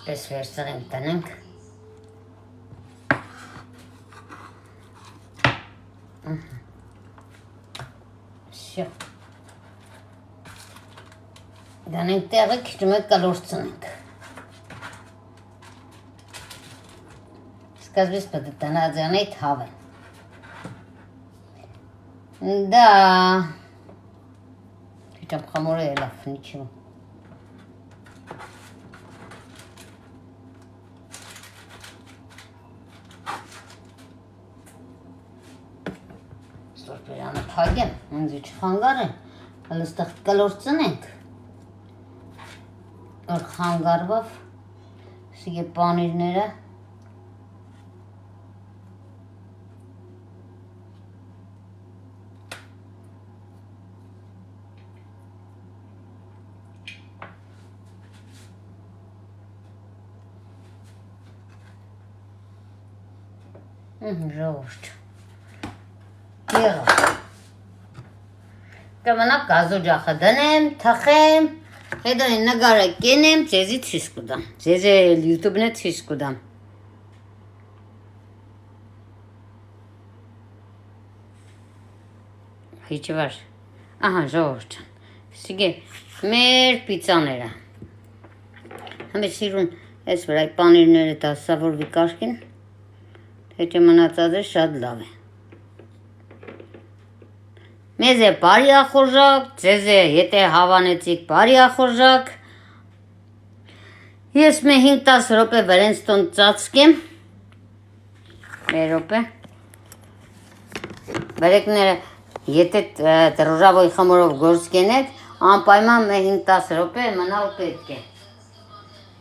Սպես վերցնենք տնենք։ Շո։ Դանենք տեղը քիչում է կլորցնենք։ Սկզբից պետք է տնածյանի թավ է։ Да. Քիչում խամորը ելավ, նիչու։ Ստորպերանը թագեմ, ինձ իչ խանգար է, հլստեղ կլորցնենք, որ խանգարվավ, սիգե պանիրները, ժողովուրդ եղավ, կմնակ գազոջախը դնեմ, թխեմ, հետո նգարը կենեմ, ձեզի ցույց կտամ, ձեզ էլ YouTube-ն է ցույց կտամ։ Հիչվար, ահա ժողովուրդ ջան, սիգե մեր պիցաները, հմե սիրուն ես վրայ պանիրները դասավորվի կարգին, հետո մնացածը շատ լավ է։ Մեզ է բարի ախորժակ, ձեզ է եթե հավանեցիք բարի ախորժակ, ես մե 5-10 ռոպե վրենստոն ծածկեմ, մեր ռոպե, վրեկները եթե տրոժավոյ խմորով գործ կենեք, անպայման մե 5-10 ռոպե մնալ պետք է։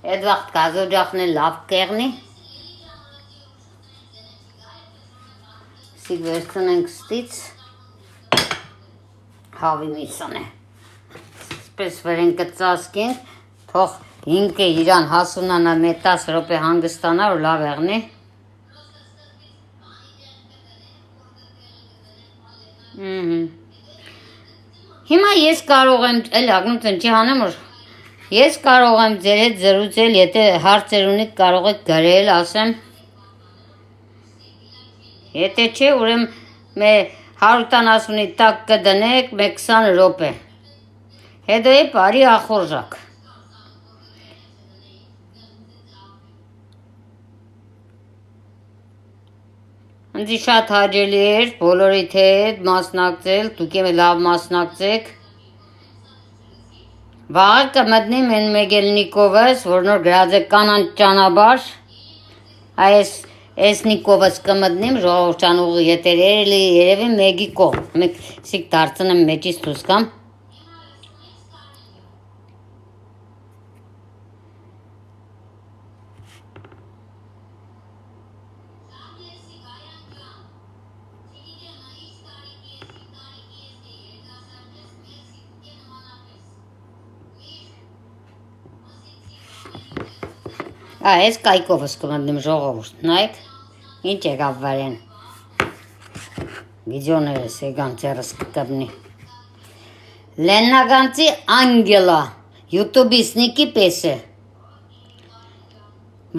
Այդ վաղտ գազոջախն է լավ կեղնի, սիգ վերցնենք ստից, հավի միսան է, սպես վրենքը ծասկենք, թող ինքը իրան հասունանա մե 10 ռոպե հանգստանա, որ լավ եղնի, հիմա ես կարող եմ, էլ ագնուց ընչի հանեմ, որ ես կարող եմ ձեր հետ զրուցել, եթե հարցեր ունիք կարող եք գրել, ասեմ, եթե չէ, ուրեմ մե 170-ի տակ կդնեք, մե 20 ռոպե, հետո է բարի ախորժակ։ Ինձի շատ հաճելի էր բոլորիդ հետ մասնակցել, դուք եմ լավ մասնակցեք։ Վաղը կմտնիմ են Մեգելնիկովս, որ նոր գրած է կանանց ճանապարհ, այս Նիկովս կմտնիմ, ժողովուրդ ջան ուղի եթերելի երևի մեկի կողմ, մեկ սիկ դարձնեմ մեջից դուրս գամ։ Այս կայքովս կմտնեմ ժողովուրդ, նայք, ինչ եկավ վարեն, վիդյոներս եկան ձերս կկպնի, Լեննագանցի Անգելա, յուտուբիս նիկի պես է,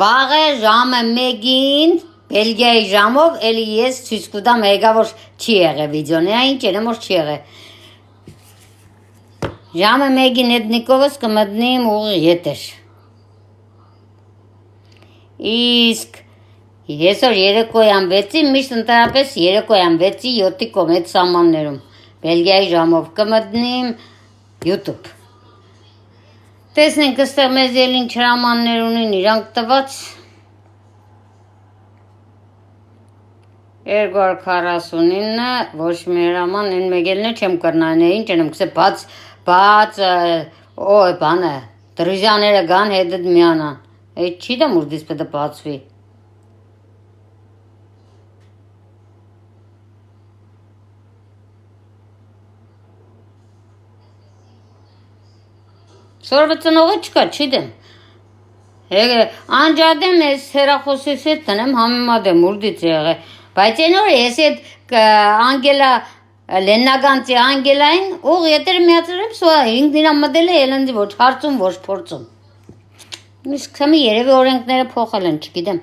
վաղը ժամը մեկին, Բելգիայի ժամով, էլի ես ցույց կտամ եկա որ չի եղե վիդյոն, ինչ եմ որ չի եղե, ժամը մեկին այդ նիկովս կմտնիմ ուղի ետեր, Իսկ Եսօր երեկոյան 6-ի միշտ ընդհանրապես երեկոյան 6-ի 7-ի կոմետ սահմաններում Բելգիայի ժամով կմտնիմ YouTube Տեսնենք այստեղ մեզ էլ ինչ հրամաններ ունին իրանք տված 249 ոչ մի հրաման են մեգելն է չեմ կրնային ինչ եմ կսե բաց բանը դրիզյաները գան հետդ միանան Այդ չի դա մուրդիս պետը բացվի Սորվը ծնողը չկա, չի դեմ Անջադեմ ես հերախոսիս հետ տնեմ համեմադեմ մուրդից եղե Բայց են որ ես հետ անգելա լեննագանցի անգելային ուղ ետերը միացրեմ սոա ինքնիրա մդել է ելնձի ոչ հարցում ոչ փորձում Իսկ քամի երևի օրենքները փոխել են, չգիտեմ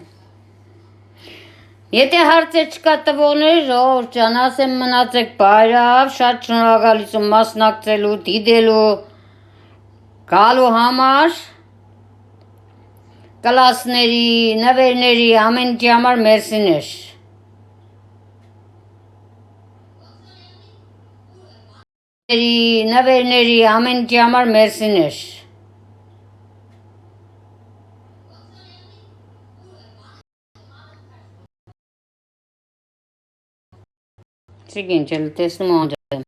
Եթե հարցեր չկա տվողների ժողովուրդ ջան, ասեմ մնացեք բարավ, շատ շնորհակալություն մասնակցելու, դիտելու, գալու համար, կլասների, նվերների, ամեն ինչի համար մերսիներ Նվերների, ամեն ինչի համար մերսիներ Չգին չել տեսնում անջեմ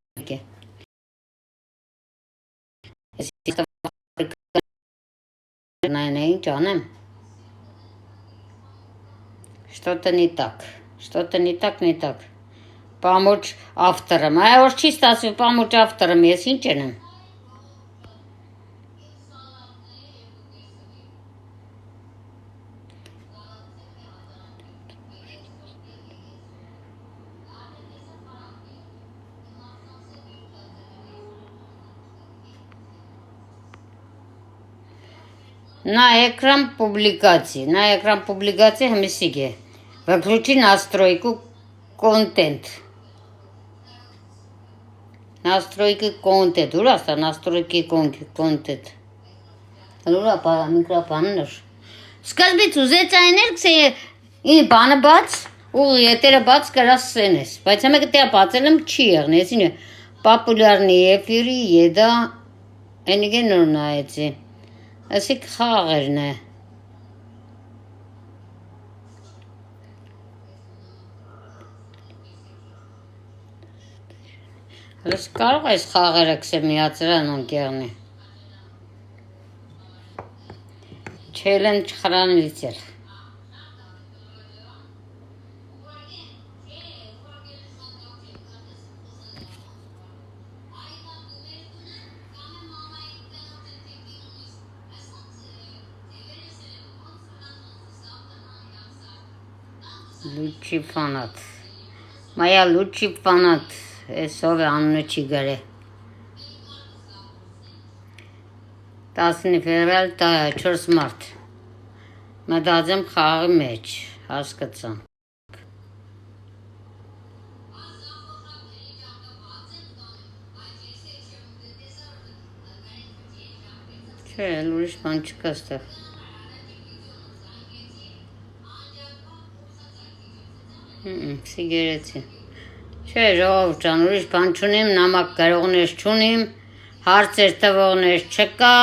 է Ինչ անեմ Что-то не так Помочь авторам Այ որ չի ստացվի помочь авторам ես ինչ եմ На экран публикации хмисиге. Выключи настройку контент. Настройки контент. Ուրաստ настройки контент. Ուրա միկրոֆոններ. Սկզբից ուզեց այներ քսե ի բանը բաց ու ետերը բաց կրասեն ես. Բայց ամը կտա բացել եմ չի եղն. Այսինքն պոպուլյարնի էֆիրի եդա այնիգե նոր նայեցի. Ասիկ խաղերն է. Հլս կարող այս խաղերը կսե միացրան անկեղնի. Չելենջ խրանից էլ. Լուչի ֆանատ Մայա լուչի ֆանատ Էսով է անունը չի գարե 10 ֆևրալ 4 մարտ Մտածեմ խաղի մեջ հասկացամ Չէ, ուրիշ բան չկա ստեղ Սիգերեցի Չէ, ժողովուրդ ջան, ուրիշ բան չունիմ, նամակ գրողներ չունիմ, հարցեր տվողներ չկա